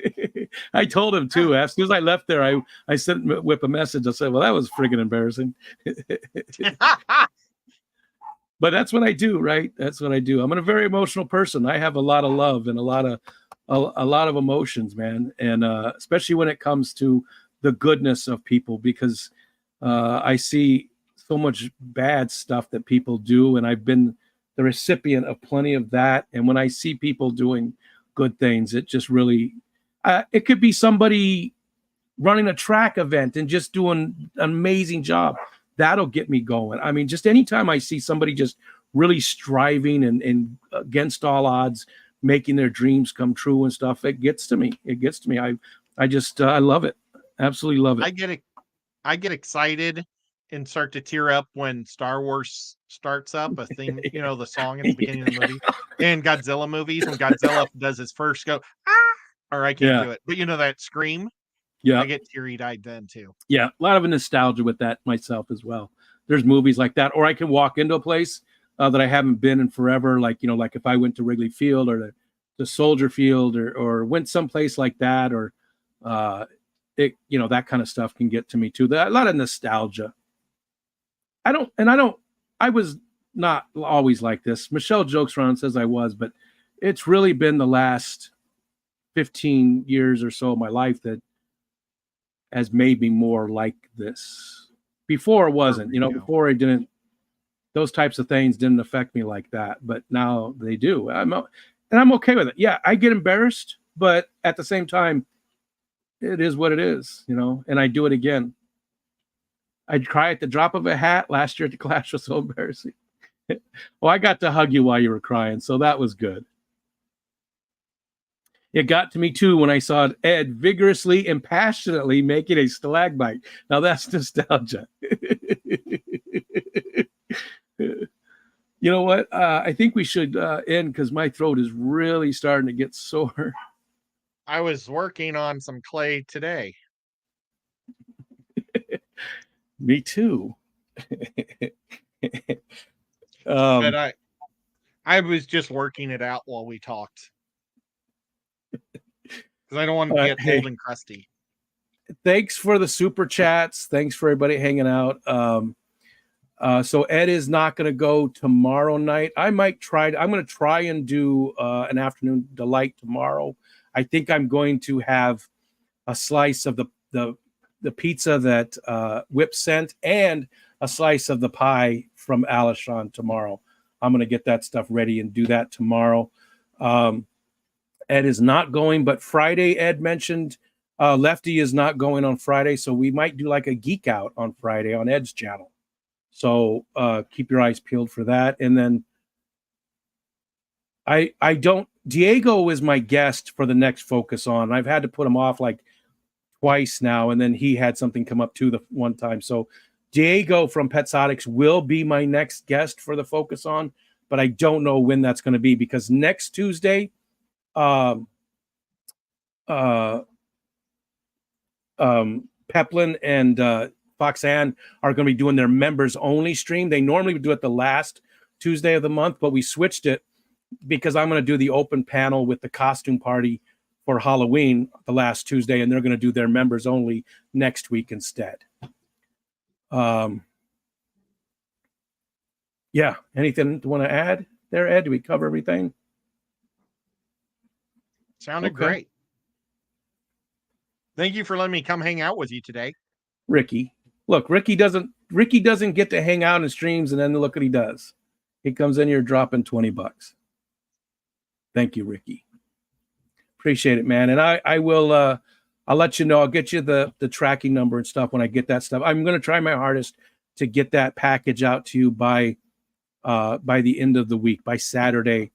Speaker 2: I told him too. As soon as I left there, I sent Whip a message. I said, well, that was friggin' embarrassing. But that's what I do, right? That's what I do. I'm a very emotional person. I have a lot of love and a lot of emotions, man. And especially when it comes to the goodness of people, because I see so much bad stuff that people do, and I've been the recipient of plenty of that. And when I see people doing good things, it just really, it could be somebody running a track event and just doing an amazing job. that'll get me going. I mean, just anytime I see somebody just really striving and against all odds, making their dreams come true and stuff, it gets to me. It gets to me. I just I love it. Absolutely love it.
Speaker 3: I get excited and start to tear up when Star Wars starts up a theme, the song at the beginning of the movie. And Godzilla movies, when Godzilla does his first go, or I can't do it, but that scream.
Speaker 2: Yeah,
Speaker 3: I get teary-eyed then too.
Speaker 2: Yeah, a lot of nostalgia with that myself as well. There's movies like that, or I can walk into a place that I haven't been in forever, like like if I went to Wrigley Field or the Soldier Field, or went someplace like that, or that kind of stuff can get to me too. A lot of nostalgia. I was not always like this. Michelle jokes around and says I was, but it's really been the last 15 years or so of my life that has made me more like this. Before it wasn't, before I didn't, those types of things didn't affect me like that, but now they do. I'm okay with it. Yeah, I get embarrassed, but at the same time, it is what it is, and I do it again. I'd cry at the drop of a hat. Last year at the Clash was so embarrassing. Well, I got to hug you while you were crying, so that was good. It got to me too when I saw Ed vigorously and passionately making a stalagmite. Now that's nostalgia. You know what? I think we should end because my throat is really starting to get sore.
Speaker 3: I was working on some clay today.
Speaker 2: Me too.
Speaker 3: But I was just working it out while we talked. Because I don't want to get old and crusty.
Speaker 2: Thanks for the super chats. Thanks for everybody hanging out. So Ed is not going to go tomorrow night. I'm going to try and do an afternoon delight tomorrow. I think I'm going to have a slice of the pizza that Whip sent and a slice of the pie from Alishon tomorrow. I'm going to get that stuff ready and do that tomorrow. Ed is not going, but Friday, Ed mentioned Lefty is not going on Friday, so we might do like a geek out on Friday on Ed's channel. So keep your eyes peeled for that. And then Diego is my guest for the next Focus On. I've had to put him off like twice now, and then he had something come up too the one time. So Diego from Petsotics will be my next guest for the Focus On, but I don't know when that's going to be because next Tuesday, Peplin and Foxanne are going to be doing their members only stream. They normally would do it the last Tuesday of the month, but we switched it because I'm going to do the open panel with the costume party for Halloween the last Tuesday, and they're going to do their members only next week instead. Yeah. Anything you want to add there, Ed? Do we cover everything?
Speaker 3: Sounded great. Thank you for letting me come hang out with you today.
Speaker 2: Ricky. Look, Ricky doesn't get to hang out in streams and then look what he does. He comes in here dropping $20. Thank you, Ricky. Appreciate it, man. And I will I'll let you know. I'll get you the tracking number and stuff when I get that stuff. I'm going to try my hardest to get that package out to you by the end of the week, by Saturday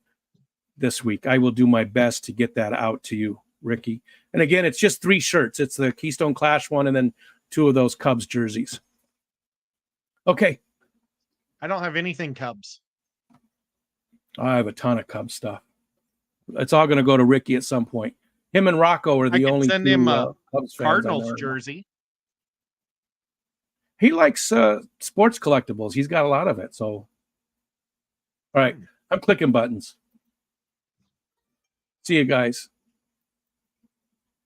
Speaker 2: this week. I will do my best to get that out to you, Ricky. And again, it's just 3 shirts. It's the Keystone Clash one and then 2 of those Cubs jerseys. Okay.
Speaker 3: I don't have anything Cubs.
Speaker 2: I have a ton of Cubs stuff. It's all going to go to Ricky at some point. Him and Rocco are the only
Speaker 3: send
Speaker 2: 2
Speaker 3: him a
Speaker 2: Cubs
Speaker 3: Cardinals jersey.
Speaker 2: He likes sports collectibles. He's got a lot of it. So, all right. I'm clicking buttons. See you guys.